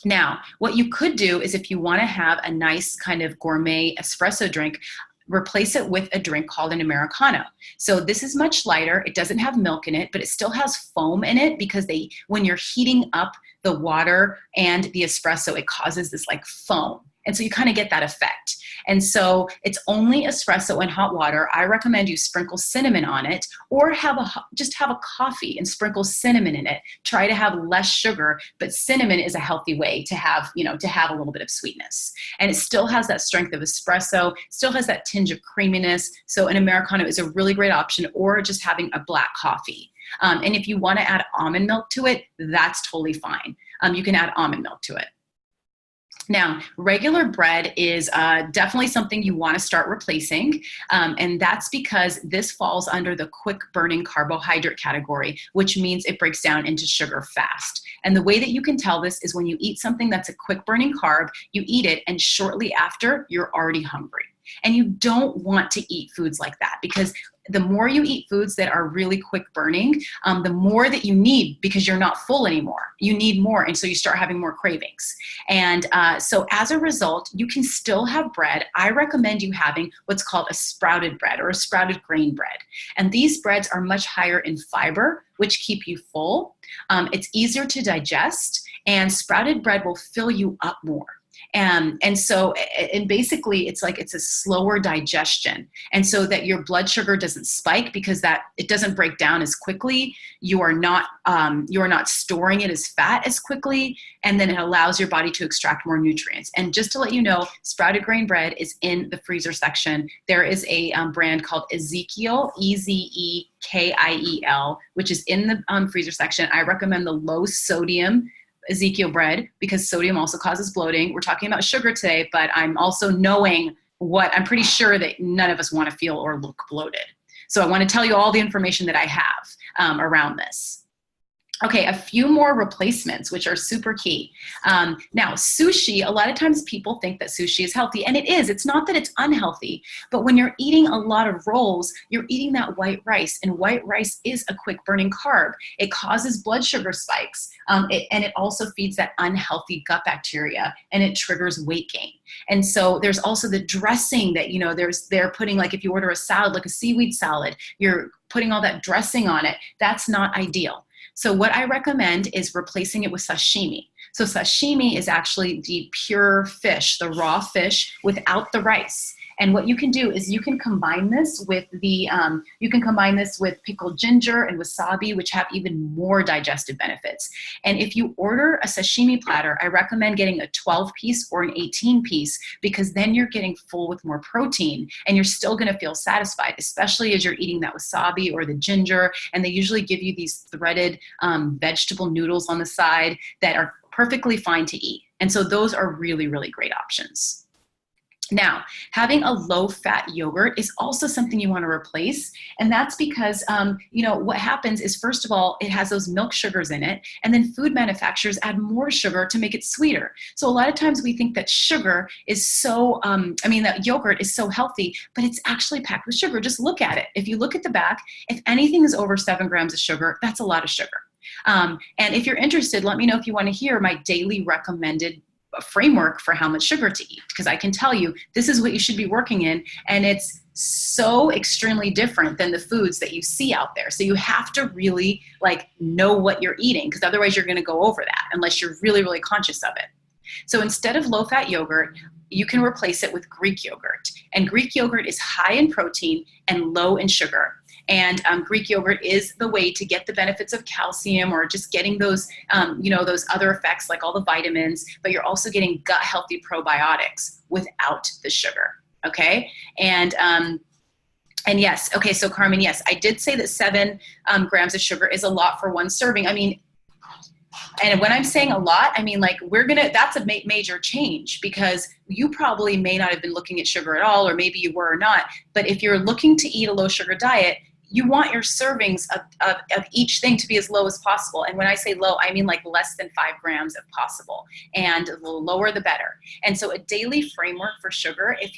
Now, what you could do is if you want to have a nice kind of gourmet espresso drink, replace it with a drink called an Americano. So this is much lighter. It doesn't have milk in it, but it still has foam in it because when you're heating up the water and the espresso, it causes this like foam. And so you kind of get that effect. And so it's only espresso and hot water. I recommend you sprinkle cinnamon on it, or just have a coffee and sprinkle cinnamon in it. Try to have less sugar, but cinnamon is a healthy way to have, to have a little bit of sweetness. And it still has that strength of espresso, still has that tinge of creaminess. So an Americano is a really great option, or just having a black coffee. And if you want to add almond milk to it, that's totally fine. You can add almond milk to it. Now, regular bread is definitely something you want to start replacing, and that's because this falls under the quick burning carbohydrate category, which means it breaks down into sugar fast. And the way that you can tell this is when you eat something that's a quick burning carb, you eat it, and shortly after, you're already hungry. And you don't want to eat foods like that, because the more you eat foods that are really quick burning, the more that you need, because you're not full anymore. You need more, and so you start having more cravings. And so as a result, you can still have bread. I recommend you having what's called a sprouted bread or a sprouted grain bread. And these breads are much higher in fiber, which keep you full. It's easier to digest, and sprouted bread will fill you up more. And so basically it's a slower digestion. And so that your blood sugar doesn't spike because that it doesn't break down as quickly. You are not storing it as fat as quickly. And then it allows your body to extract more nutrients. And just to let you know, sprouted grain bread is in the freezer section. There is a brand called Ezekiel, Ezekiel, which is in the freezer section. I recommend the low sodium Ezekiel bread because sodium also causes bloating. We're talking about sugar today, but I'm also knowing I'm pretty sure that none of us want to feel or look bloated. So I want to tell you all the information that I have around this. Okay, a few more replacements, which are super key. Now, sushi, a lot of times people think that sushi is healthy, and it is. It's not that it's unhealthy, but when you're eating a lot of rolls, you're eating that white rice, and white rice is a quick burning carb. It causes blood sugar spikes, and it also feeds that unhealthy gut bacteria, and it triggers weight gain. And so there's also the dressing that, they're putting, like if you order a salad, like a seaweed salad, you're putting all that dressing on it. That's not ideal. So what I recommend is replacing it with sashimi. So sashimi is actually the pure fish, the raw fish without the rice. And what you can do is you can combine this with pickled ginger and wasabi, which have even more digestive benefits. And if you order a sashimi platter, I recommend getting a 12-piece or an 18-piece, because then you're getting full with more protein and you're still going to feel satisfied, especially as you're eating that wasabi or the ginger. And they usually give you these threaded vegetable noodles on the side that are perfectly fine to eat. And so those are really, really great options. Now, having a low-fat yogurt is also something you want to replace, and that's because, what happens is, first of all, it has those milk sugars in it, and then food manufacturers add more sugar to make it sweeter. So a lot of times we think that sugar is that yogurt is so healthy, but it's actually packed with sugar. Just look at it. If you look at the back, if anything is over 7 grams of sugar, that's a lot of sugar. And if you're interested, let me know if you want to hear my daily recommended framework for how much sugar to eat, because I can tell you this is what you should be working in, and it's so extremely different than the foods that you see out there. So you have to really know what you're eating, because otherwise you're going to go over that unless you're really, really conscious of it. So instead of low-fat yogurt, you can replace it with Greek yogurt. And Greek yogurt is high in protein and low in sugar. And Greek yogurt is the way to get the benefits of calcium, or just getting those, those other effects like all the vitamins, but you're also getting gut healthy probiotics without the sugar. Okay. And yes. Okay. So Carmen, yes, I did say that 7 grams of sugar is a lot for one serving. I mean, and when I'm saying a lot, I mean, that's a major change, because you probably may not have been looking at sugar at all, or maybe you were or not. But if you're looking to eat a low sugar diet, you want your servings of each thing to be as low as possible. And when I say low, I mean less than 5 grams if possible, and the lower the better. And so a daily framework for sugar, if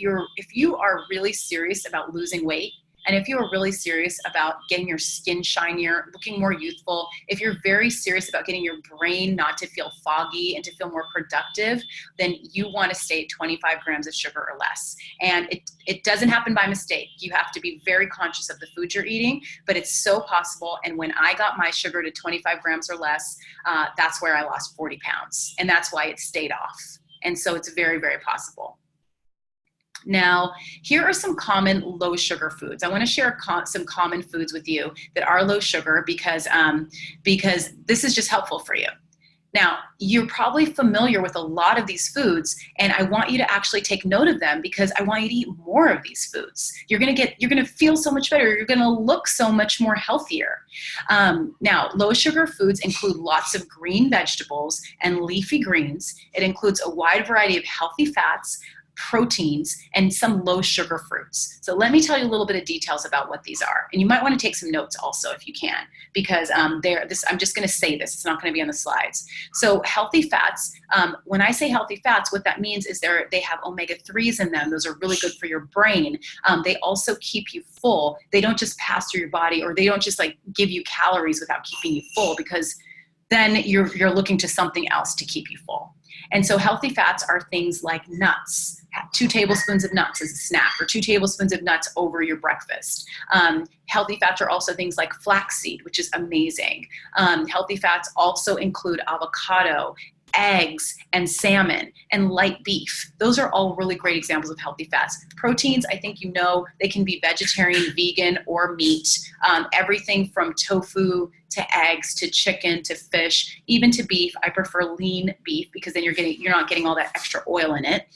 you are really serious about losing weight, and if you are really serious about getting your skin shinier, looking more youthful, if you're very serious about getting your brain not to feel foggy and to feel more productive, then you want to stay at 25 grams of sugar or less. And it doesn't happen by mistake. You have to be very conscious of the food you're eating, but it's so possible. And when I got my sugar to 25 grams or less, that's where I lost 40 pounds. And that's why it stayed off. And so it's very, very possible. Now, here are some common low sugar foods. I want to share some common foods with you that are low sugar, because this is just helpful for you. Now, you're probably familiar with a lot of these foods, and I want you to actually take note of them, because I want you to eat more of these foods. You're going to feel so much better. You're going to look so much more healthier. Now, low sugar foods include lots of green vegetables and leafy greens. It includes a wide variety of healthy fats, proteins, and some low sugar fruits. So let me tell you a little bit of details about what these are. And you might want to take some notes also if you can, because I'm just going to say this. It's not going to be on the slides. So healthy fats, when I say healthy fats, what that means is they have omega-3s in them. Those are really good for your brain. They also keep you full. They don't just pass through your body, or they don't just give you calories without keeping you full, because then you're looking to something else to keep you full. And so healthy fats are things like nuts. 2 tablespoons of nuts as a snack, or 2 tablespoons of nuts over your breakfast. Healthy fats are also things like flaxseed, which is amazing. Healthy fats also include avocado, eggs, and salmon, and light beef. Those are all really great examples of healthy fats. Proteins, I think they can be vegetarian, vegan, or meat. Everything from tofu to eggs to chicken to fish, even to beef. I prefer lean beef, because then you're not getting all that extra oil in it.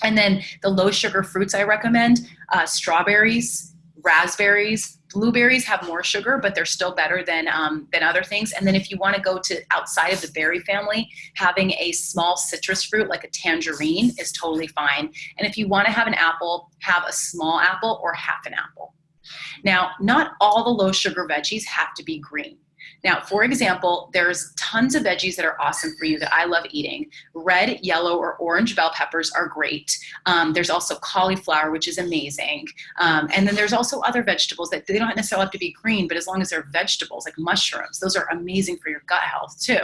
And then the low sugar fruits I recommend, strawberries, raspberries, blueberries have more sugar, but they're still better than other things. And then if you want to go to outside of the berry family, having a small citrus fruit like a tangerine is totally fine. And if you want to have an apple, have a small apple or half an apple. Now, not all the low sugar veggies have to be green. Now, for example, there's tons of veggies that are awesome for you that I love eating. Red, yellow, or orange bell peppers are great. There's also cauliflower, which is amazing. And then there's also other vegetables that they don't necessarily have to be green, but as long as they're vegetables, like mushrooms, those are amazing for your gut health too.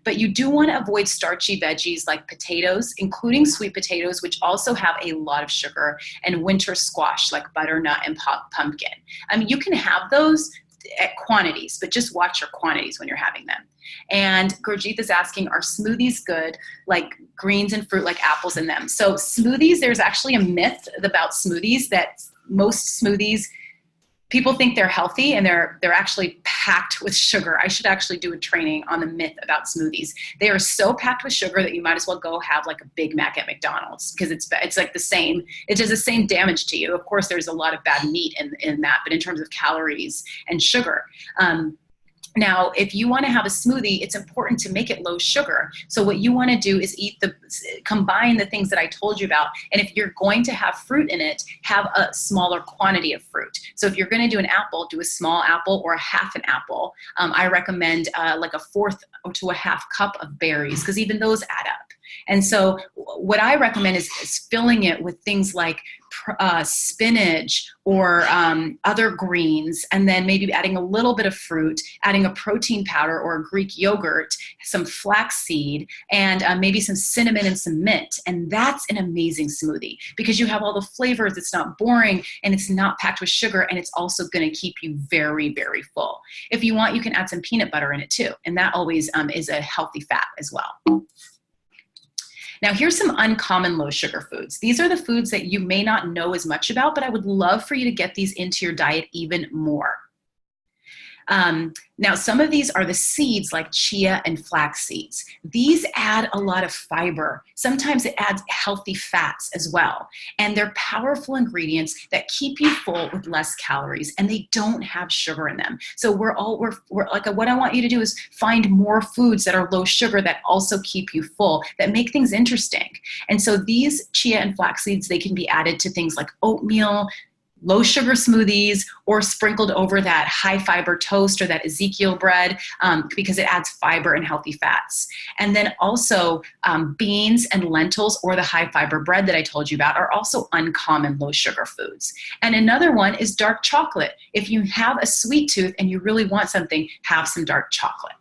But you do want to avoid starchy veggies like potatoes, including sweet potatoes, which also have a lot of sugar, and winter squash like butternut and pumpkin. I mean, you can have those, at quantities, but just watch your quantities when you're having them. And Gurjeet is asking, are smoothies good, like greens and fruit, like apples in them? So smoothies, there's actually a myth about smoothies that most smoothies, people think they're healthy and they're actually packed with sugar. I should actually do a training on the myth about smoothies. They are so packed with sugar that you might as well go have like a Big Mac at McDonald's, because it's like the same, it does the same damage to you. Of course, there's a lot of bad meat in that, but in terms of calories and sugar, now, if you want to have a smoothie, it's important to make it low sugar. So what you want to do is combine the things that I told you about. And if you're going to have fruit in it, have a smaller quantity of fruit. So if you're going to do an apple, do a small apple or a half an apple. I recommend like a fourth to a half cup of berries, because even those add up. And so what I recommend is filling it with things like spinach or other greens, and then maybe adding a little bit of fruit, adding a protein powder or a Greek yogurt, some flaxseed, and maybe some cinnamon and some mint. And that's an amazing smoothie, because you have all the flavors. It's not boring, and it's not packed with sugar, and it's also going to keep you very, very full. If you want, you can add some peanut butter in it too, and that always is a healthy fat as well. Now, here's some uncommon low sugar foods. These are the foods that you may not know as much about, but I would love for you to get these into your diet even more. Now, some of these are the seeds like chia and flax seeds. These add a lot of fiber. Sometimes it adds healthy fats as well. And they're powerful ingredients that keep you full with less calories, and they don't have sugar in them. So we're like, what I want you to do is find more foods that are low sugar that also keep you full, that make things interesting. And so these chia and flax seeds, they can be added to things like oatmeal, low sugar smoothies, or sprinkled over that high fiber toast or that Ezekiel bread, because it adds fiber and healthy fats. And then also beans and lentils, or the high fiber bread that I told you about, are also uncommon low sugar foods. And another one is dark chocolate. If you have a sweet tooth and you really want something, have some dark chocolate.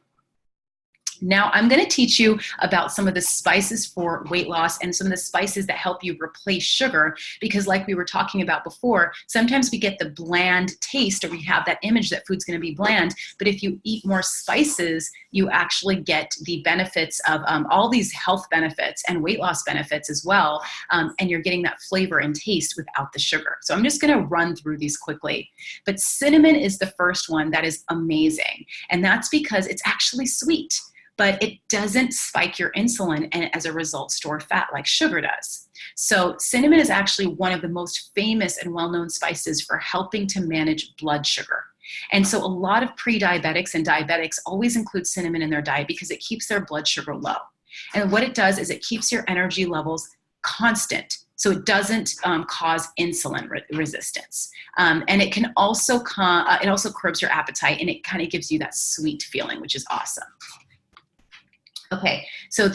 Now, I'm going to teach you about some of the spices for weight loss and some of the spices that help you replace sugar, because like we were talking about before, sometimes we get the bland taste, or we have that image that food's going to be bland. But if you eat more spices, you actually get the benefits of all these health benefits and weight loss benefits as well. And you're getting that flavor and taste without the sugar. So I'm just going to run through these quickly. But cinnamon is the first one that is amazing. And that's because it's actually sweet, but it doesn't spike your insulin and as a result store fat like sugar does. So cinnamon is actually one of the most famous and well-known spices for helping to manage blood sugar. And so a lot of pre-diabetics and diabetics always include cinnamon in their diet because it keeps their blood sugar low. And what it does is it keeps your energy levels constant, so it doesn't cause insulin resistance. And it can also, it also curbs your appetite, and it kind of gives you that sweet feeling, which is awesome. Okay, so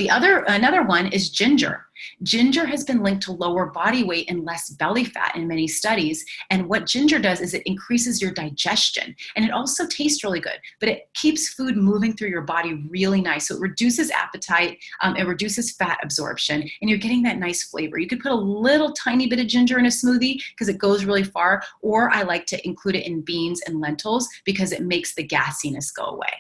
another one is ginger. Ginger has been linked to lower body weight and less belly fat in many studies. And what ginger does is it increases your digestion, and it also tastes really good, but it keeps food moving through your body really nice. So it reduces appetite, it reduces fat absorption, and you're getting that nice flavor. You could put a little tiny bit of ginger in a smoothie because it goes really far, or I like to include it in beans and lentils because it makes the gassiness go away.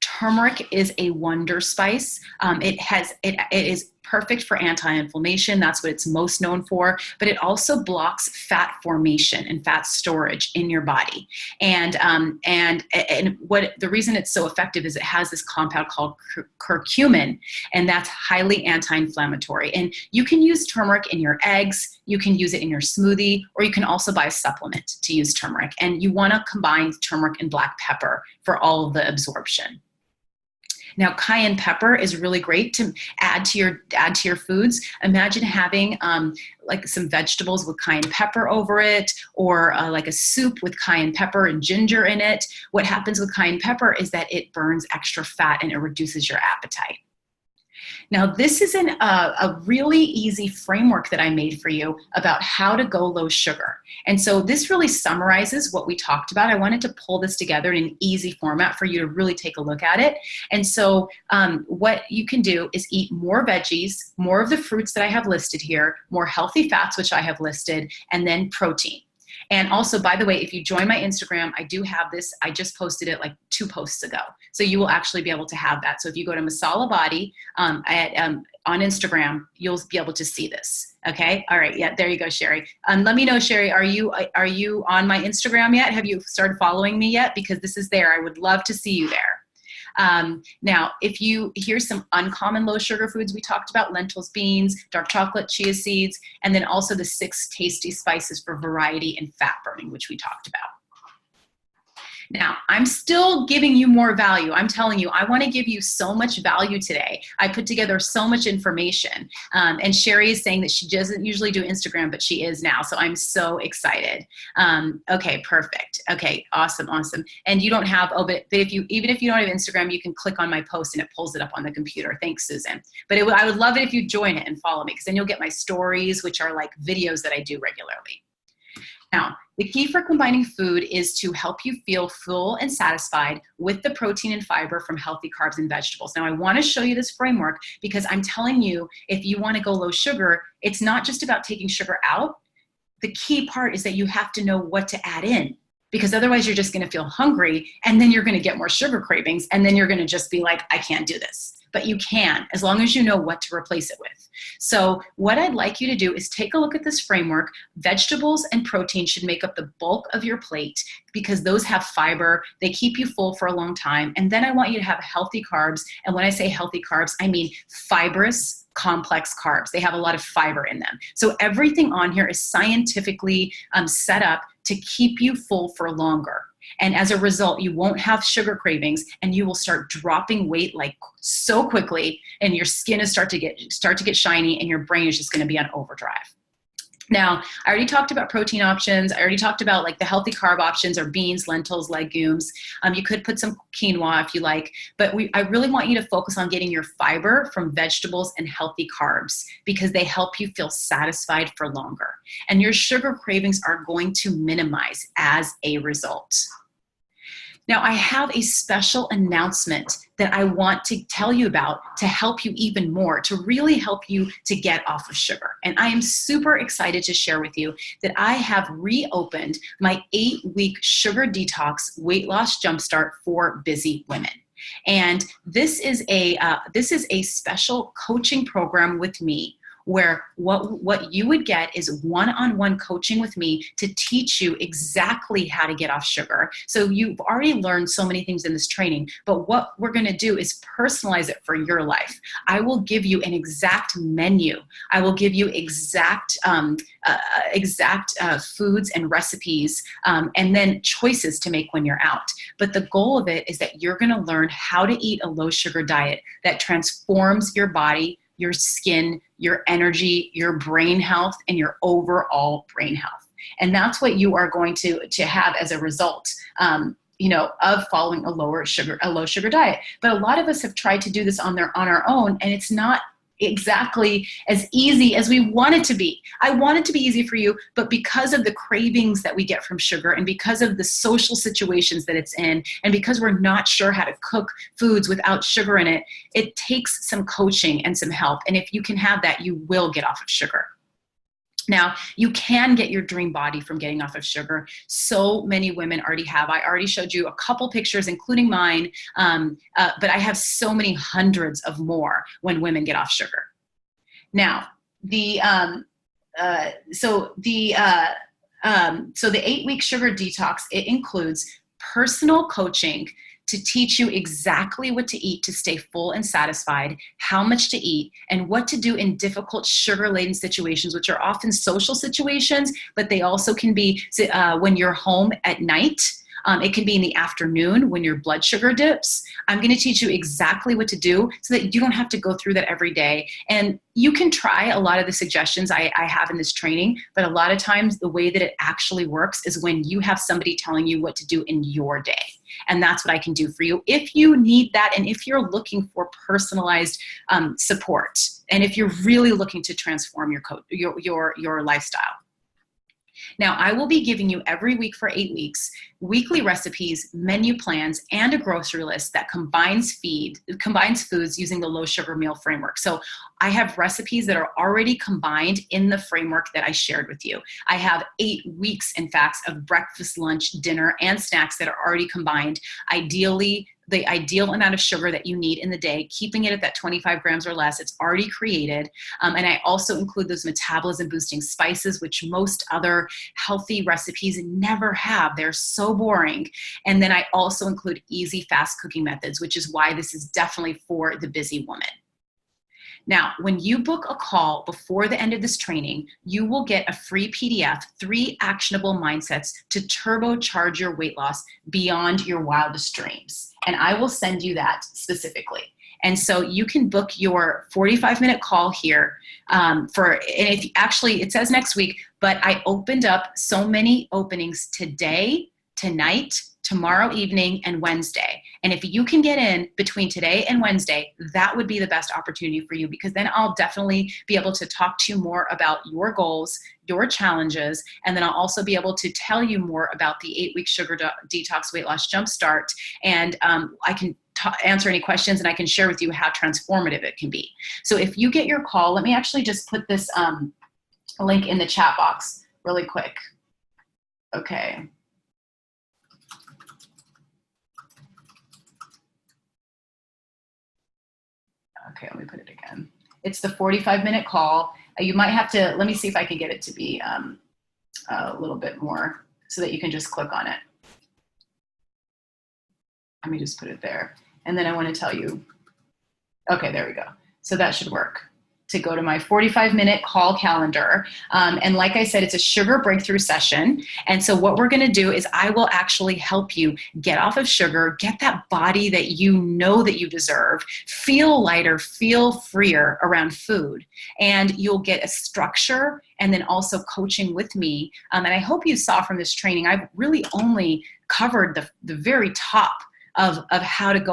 Turmeric is a wonder spice. It is perfect for anti-inflammation. That's what it's most known for, but it also blocks fat formation and fat storage in your body. And what the reason it's so effective is it has this compound called curcumin, and that's highly anti-inflammatory. And you can use turmeric in your eggs, you can use it in your smoothie, or you can also buy a supplement to use turmeric. And you want to combine turmeric and black pepper for all of the absorption. Now, cayenne pepper is really great to add to your foods. Imagine having like some vegetables with cayenne pepper over it, or like a soup with cayenne pepper and ginger in it. What happens with cayenne pepper is that it burns extra fat and it reduces your appetite. Now, this is a really easy framework that I made for you about how to go low sugar. And so this really summarizes what we talked about. I wanted to pull this together in an easy format for you to really take a look at it. And so what you can do is eat more veggies, more of the fruits that I have listed here, more healthy fats, which I have listed, and then protein. And also, by the way, if you join my Instagram, I do have this. I just posted it like 2 posts ago. So you will actually be able to have that. So if you go to Masala Body on Instagram, you'll be able to see this. Okay. All right. Yeah. There you go, Sherry. Let me know, Sherry, are you on my Instagram yet? Have you started following me yet? Because this is there. I would love to see you there. Now, here's some uncommon low sugar foods we talked about: lentils, beans, dark chocolate, chia seeds, and then also the 6 tasty spices for variety and fat burning, which we talked about. Now, I'm still giving you more value. I'm telling you, I want to give you so much value today. I put together so much information. And Sherry is saying that she doesn't usually do Instagram, but she is now. So I'm so excited. Okay, perfect. Okay, awesome. And you don't have, but even if you don't have Instagram, you can click on my post and it pulls it up on the computer. Thanks, Susan. But I would love it if you join it and follow me, because then you'll get my stories, which are like videos that I do regularly. Now, the key for combining food is to help you feel full and satisfied with the protein and fiber from healthy carbs and vegetables. Now, I want to show you this framework because I'm telling you, if you want to go low sugar, it's not just about taking sugar out. The key part is that you have to know what to add in, because otherwise you're just going to feel hungry and then you're going to get more sugar cravings and then you're going to just be like, I can't do this. But you can, as long as you know what to replace it with. So what I'd like you to do is take a look at this framework. Vegetables and protein should make up the bulk of your plate because those have fiber. They keep you full for a long time. And then I want you to have healthy carbs. And when I say healthy carbs, I mean fibrous, complex carbs. They have a lot of fiber in them. So everything on here is scientifically set up to keep you full for longer. And as a result, you won't have sugar cravings and you will start dropping weight like so quickly, and your skin is start to get shiny and your brain is just going to be on overdrive. Now, I already talked about protein options. I already talked about like the healthy carb options are beans, lentils, legumes. You could put some quinoa if you like, but I really want you to focus on getting your fiber from vegetables and healthy carbs because they help you feel satisfied for longer. And your sugar cravings are going to minimize as a result. Now, I have a special announcement that I want to tell you about to help you even more, to really help you to get off of sugar. And I am super excited to share with you that I have reopened my 8-week sugar detox weight loss jumpstart for busy women. And this is a special coaching program with me, where what you would get is one-on-one coaching with me to teach you exactly how to get off sugar. So you've already learned so many things in this training, but what we're gonna do is personalize it for your life. I will give you an exact menu. I will give you exact foods and recipes, and then choices to make when you're out. But the goal of it is that you're gonna learn how to eat a low sugar diet that transforms your body, your skin, your energy, your brain health, and your overall brain health. And that's what you are going to have as a result, of following a low sugar diet. But a lot of us have tried to do this on our own, and it's not exactly as easy as we want it to be. I want it to be easy for you, but because of the cravings that we get from sugar and because of the social situations that it's in, and because we're not sure how to cook foods without sugar in it, it takes some coaching and some help. And if you can have that, you will get off of sugar. Now, you can get your dream body from getting off of sugar. So many women already have. I already showed you a couple pictures, including mine, but I have so many hundreds of more when women get off sugar. Now, the 8-week sugar detox, it includes personal coaching to teach you exactly what to eat to stay full and satisfied, how much to eat, and what to do in difficult sugar-laden situations, which are often social situations, but they also can be when you're home at night. It can be in the afternoon when your blood sugar dips. I'm going to teach you exactly what to do so that you don't have to go through that every day. And you can try a lot of the suggestions I have in this training, but a lot of times the way that it actually works is when you have somebody telling you what to do in your day. And that's what I can do for you if you need that, and if you're looking for personalized support, and if you're really looking to transform your lifestyle. Now, I will be giving you every week for 8 weeks, weekly recipes, menu plans, and a grocery list that combines foods using the low sugar meal framework. So I have recipes that are already combined in the framework that I shared with you. I have 8 weeks, in fact, of breakfast, lunch, dinner, and snacks that are already combined. Ideally, the ideal amount of sugar that you need in the day, keeping it at that 25 grams or less. It's already created. And I also include those metabolism boosting spices, which most other healthy recipes never have. They're so boring. And then I also include easy, fast cooking methods, which is why this is definitely for the busy woman. Now, when you book a call before the end of this training, you will get a free PDF, 3 actionable mindsets to turbocharge your weight loss beyond your wildest dreams. And I will send you that specifically. And so you can book your 45-minute call here and if actually it says next week, but I opened up so many openings today, tonight, tomorrow evening, and Wednesday. And if you can get in between today and Wednesday, that would be the best opportunity for you, because then I'll definitely be able to talk to you more about your goals, your challenges, and then I'll also be able to tell you more about the 8-week sugar detox weight loss jumpstart. And I can answer any questions, and I can share with you how transformative it can be. So if you get your call, let me actually just put this link in the chat box really quick. Okay. Okay, let me put it again. It's the 45-minute call. You might have to, let me see if I can get it to be a little bit more so that you can just click on it. Let me just put it there. And then I want to tell you, okay, there we go. So that should work. To go to my 45-minute call calendar. And like I said, it's a sugar breakthrough session. And so what we're going to do is I will actually help you get off of sugar, get that body that you know that you deserve, feel lighter, feel freer around food. And you'll get a structure and then also coaching with me. And I hope you saw from this training, I've really only covered the very top of how to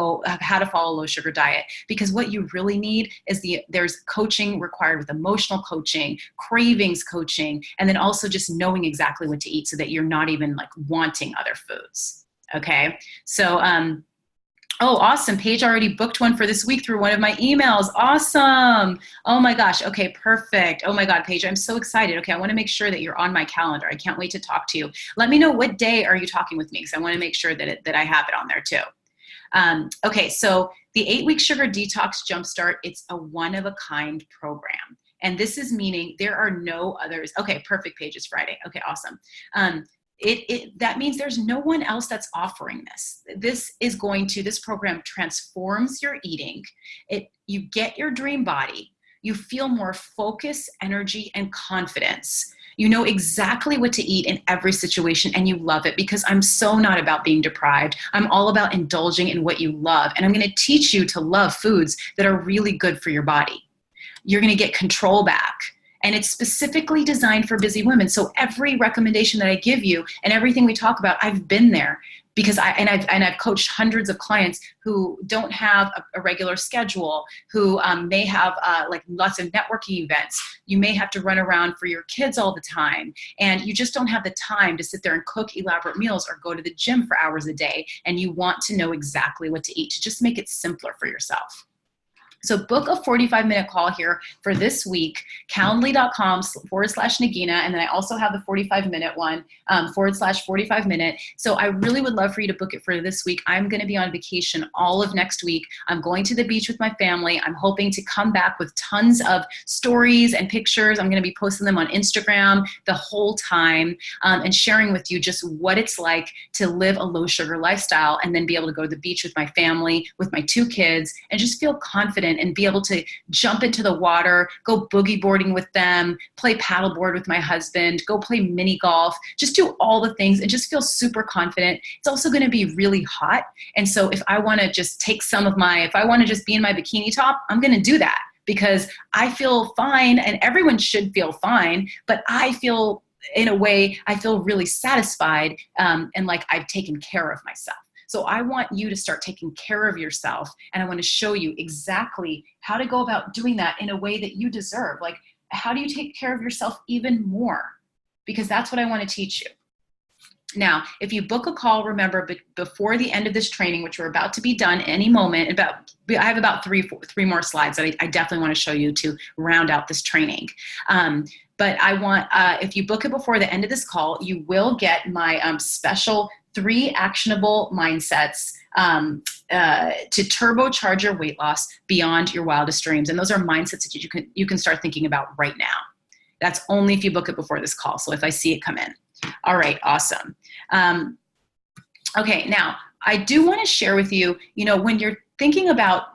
follow a low sugar diet, because what you really need is there's coaching required with emotional coaching, cravings coaching, and then also just knowing exactly what to eat so that you're not even like wanting other foods. Okay. So, oh, awesome. Paige already booked one for this week through one of my emails. Awesome. Oh my gosh. Okay, perfect. Oh my God, Paige, I'm so excited. Okay, I want to make sure that you're on my calendar. I can't wait to talk to you. Let me know what day are you talking with me, because I want to make sure that I have it on there too. Okay, so the 8-week sugar detox jumpstart, it's a one-of-a-kind program. And this is meaning there are no others. Okay, perfect, Paige, it's Friday. Okay, awesome. That means there's no one else that's offering this. This program transforms your eating. You get your dream body. You feel more focus, energy, and confidence. You know exactly what to eat in every situation, and you love it, because I'm so not about being deprived. I'm all about indulging in what you love. And I'm going to teach you to love foods that are really good for your body. You're going to get control back. And it's specifically designed for busy women. So every recommendation that I give you and everything we talk about, I've been there, because I've coached hundreds of clients who don't have a regular schedule, who may have like lots of networking events. You may have to run around for your kids all the time, and you just don't have the time to sit there and cook elaborate meals or go to the gym for hours a day. And you want to know exactly what to eat to just make it simpler for yourself. So book a 45-minute call here for this week, calendly.com/Nagina. And then I also have the 45-minute one, /45-minute. So I really would love for you to book it for this week. I'm going to be on vacation all of next week. I'm going to the beach with my family. I'm hoping to come back with tons of stories and pictures. I'm going to be posting them on Instagram the whole time, and sharing with you just what it's like to live a low sugar lifestyle, and then be able to go to the beach with my family, with my 2 kids, and just feel confident and be able to jump into the water, go boogie boarding with them, play paddleboard with my husband, go play mini golf, just do all the things and just feel super confident. It's also going to be really hot. And so if I want to just if I want to just be in my bikini top, I'm going to do that, because I feel fine, and everyone should feel fine, but I feel, in a way, I feel really satisfied, and like I've taken care of myself. So I want you to start taking care of yourself, and I want to show you exactly how to go about doing that in a way that you deserve. Like, how do you take care of yourself even more? Because that's what I want to teach you. Now, if you book a call, remember, before the end of this training, which we're about to be done any moment, I have about three more slides that I definitely want to show you to round out this training. But I want, if you book it before the end of this call, you will get my special 3 actionable mindsets to turbocharge your weight loss beyond your wildest dreams. And those are mindsets that you can start thinking about right now. That's only if you book it before this call. So if I see it come in. All right, awesome. Okay, now I do want to share with you, when you're thinking about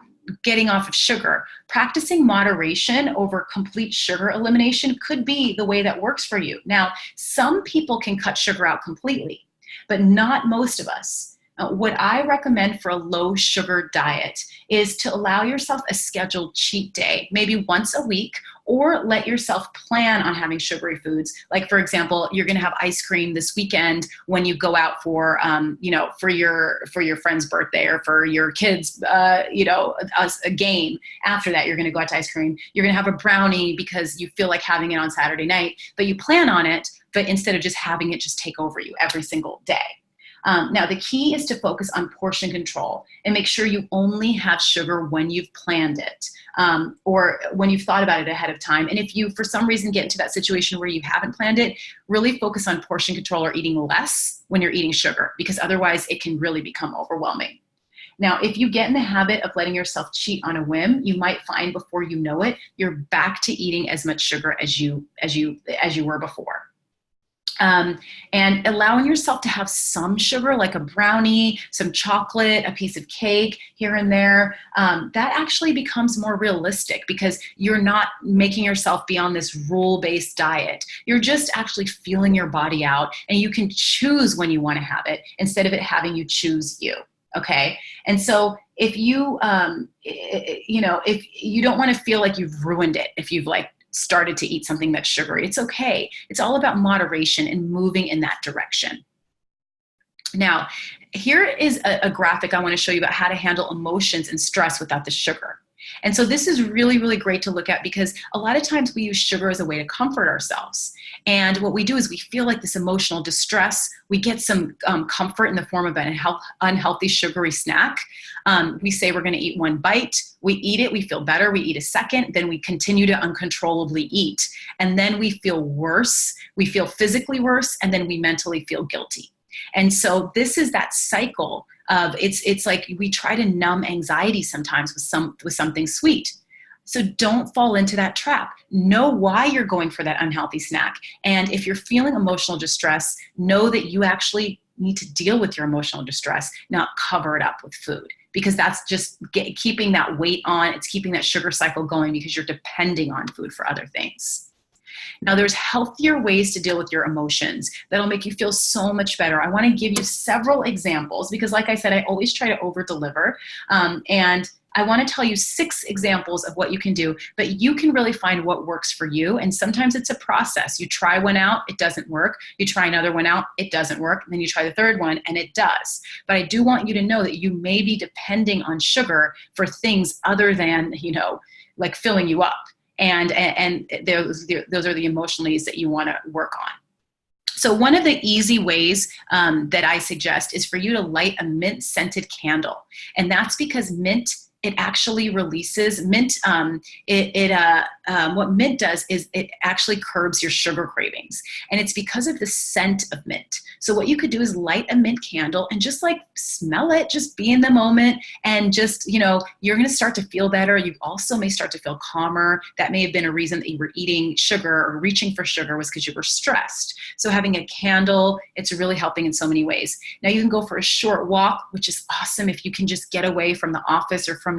getting off of sugar, practicing moderation over complete sugar elimination could be the way that works for you. Now, some people can cut sugar out completely, but not most of us. What I recommend for a low sugar diet is to allow yourself a scheduled cheat day, maybe once a week, or let yourself plan on having sugary foods. Like, for example, you're going to have ice cream this weekend when you go out for, for your friend's birthday or for your kids, a game. After that, you're going to go out to ice cream. You're going to have a brownie because you feel like having it on Saturday night, but you plan on it, but instead of just having it just take over you every single day. Now, the key is to focus on portion control and make sure you only have sugar when you've planned it or when you've thought about it ahead of time. And if you, for some reason, get into that situation where you haven't planned it, really focus on portion control or eating less when you're eating sugar, because otherwise it can really become overwhelming. Now, if you get in the habit of letting yourself cheat on a whim, you might find before you know it, you're back to eating as much sugar as you were before. And allowing yourself to have some sugar, like a brownie, some chocolate, a piece of cake here and there, that actually becomes more realistic because you're not making yourself be on this rule-based diet. You're just actually feeling your body out, and you can choose when you want to have it instead of it having you choose you. Okay. And so if you, if you don't want to feel like you've ruined it, if you've started to eat something that's sugary, it's okay. It's all about moderation and moving in that direction. Now, here is a graphic I want to show you about how to handle emotions and stress without the sugar. And so this is really, really great to look at because a lot of times we use sugar as a way to comfort ourselves. And what we do is we feel like this emotional distress. We get some comfort in the form of an unhealthy sugary snack. We say we're going to eat 1 bite. We eat it. We feel better. We eat a second. Then we continue to uncontrollably eat. And then we feel worse. We feel physically worse. And then we mentally feel guilty. And so this is that cycle of it's like we try to numb anxiety sometimes with something sweet. So don't fall into that trap. Know why you're going for that unhealthy snack. And if you're feeling emotional distress, know that you actually need to deal with your emotional distress, not cover it up with food, because that's just keeping that weight on. It's keeping that sugar cycle going because you're depending on food for other things. Now, there's healthier ways to deal with your emotions that'll make you feel so much better. I want to give you several examples because, like I said, I always try to over-deliver. And I want to tell you 6 examples of what you can do, but you can really find what works for you. And sometimes it's a process. You try one out, it doesn't work. You try another one out, it doesn't work. And then you try the 3rd one, and it does. But I do want you to know that you may be depending on sugar for things other than, like filling you up. And those are the emotional needs that you want to work on. So one of the easy ways that I suggest is for you to light a mint scented candle. And that's because mint, it actually releases mint. What mint does is it actually curbs your sugar cravings. And it's because of the scent of mint. So what you could do is light a mint candle and just smell it, just be in the moment. And just, you're going to start to feel better. You also may start to feel calmer. That may have been a reason that you were eating sugar or reaching for sugar was because you were stressed. So having a candle, it's really helping in so many ways. Now you can go for a short walk, which is awesome if you can just get away from the office or from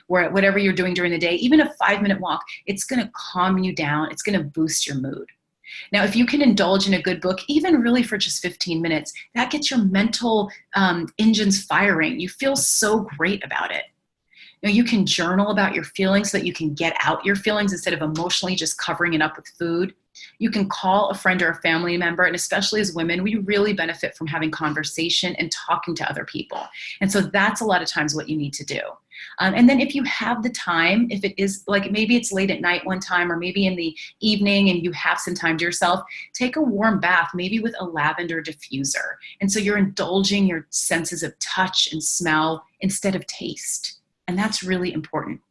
whatever you're doing during the day. Even a 5-minute walk, it's going to calm you down. It's going to boost your mood. Now, if you can indulge in a good book, even really for just 15 minutes, that gets your mental engines firing. You feel so great about it. You know, you can journal about your feelings so that you can get out your feelings instead of emotionally just covering it up with food. You can call a friend or a family member, and especially as women, we really benefit from having conversation and talking to other people. And so that's a lot of times what you need to do. And then if you have the time, if it is like maybe it's late at night one time or maybe in the evening and you have some time to yourself, take a warm bath, maybe with a lavender diffuser. And so you're indulging your senses of touch and smell instead of taste. And that's really important.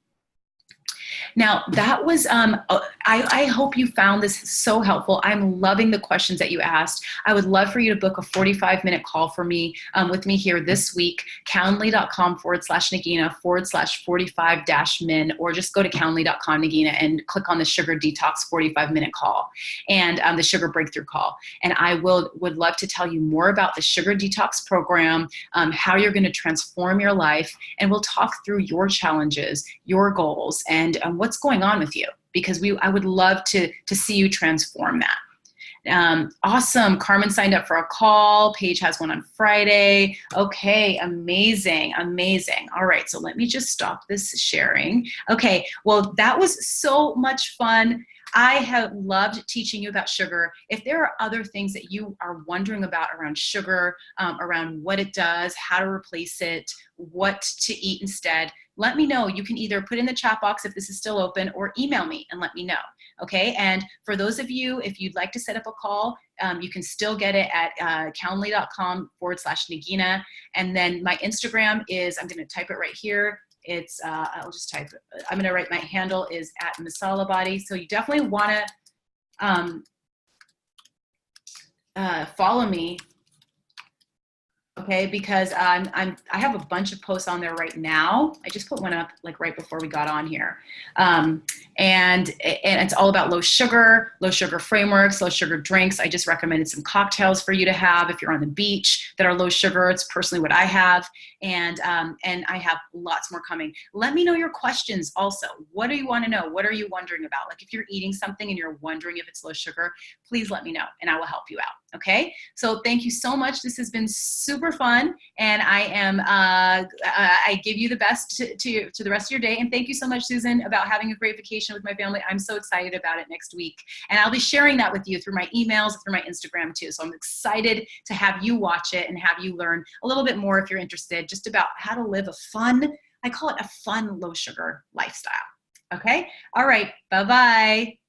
Now, that was, I hope you found this so helpful. I'm loving the questions that you asked. I would love for you to book a 45-minute call for me with me here this week, calendly.com/Nagina/45-min, or just go to calendly.com, Nagina, and click on the Sugar Detox 45-minute call and the Sugar Breakthrough call. And I would love to tell you more about the Sugar Detox program, how you're going to transform your life, and we'll talk through your challenges, your goals, and what's going on with you, because I would love to see you transform that. Awesome. Carmen signed up for a call. Paige has one on Friday. Okay, amazing, amazing. All right, so let me just stop this sharing. Okay, well, that was so much fun. I have loved teaching you about sugar. If there are other things that you are wondering about around sugar, around what it does, how to replace it, what to eat instead, let me know. You can either put in the chat box if this is still open or email me and let me know. Okay, and for those of you, if you'd like to set up a call, you can still get it at calendly.com/Nagina. And then my Instagram is, I'm going to type it right here. It's, I'll just type it. I'm going to write, my handle is @masalabody. So you definitely want to follow me. Okay, because I have a bunch of posts on there right now. I just put one up like right before we got on here. And it's all about low sugar frameworks, low sugar drinks. I just recommended some cocktails for you to have if you're on the beach that are low sugar. It's personally what I have. And I have lots more coming. Let me know your questions also. What do you want to know? What are you wondering about? Like if you're eating something and you're wondering if it's low sugar, please let me know and I will help you out. Okay, so thank you so much. This has been super fun, and I am I give you the best to the rest of your day. And thank you so much, Susan, about having a great vacation with my family. I'm so excited about it next week, and I'll be sharing that with you through my emails, through my Instagram too. So I'm excited to have you watch it and have you learn a little bit more if you're interested, just about how to live a fun, I call it a fun low sugar lifestyle. Okay, all right, bye bye.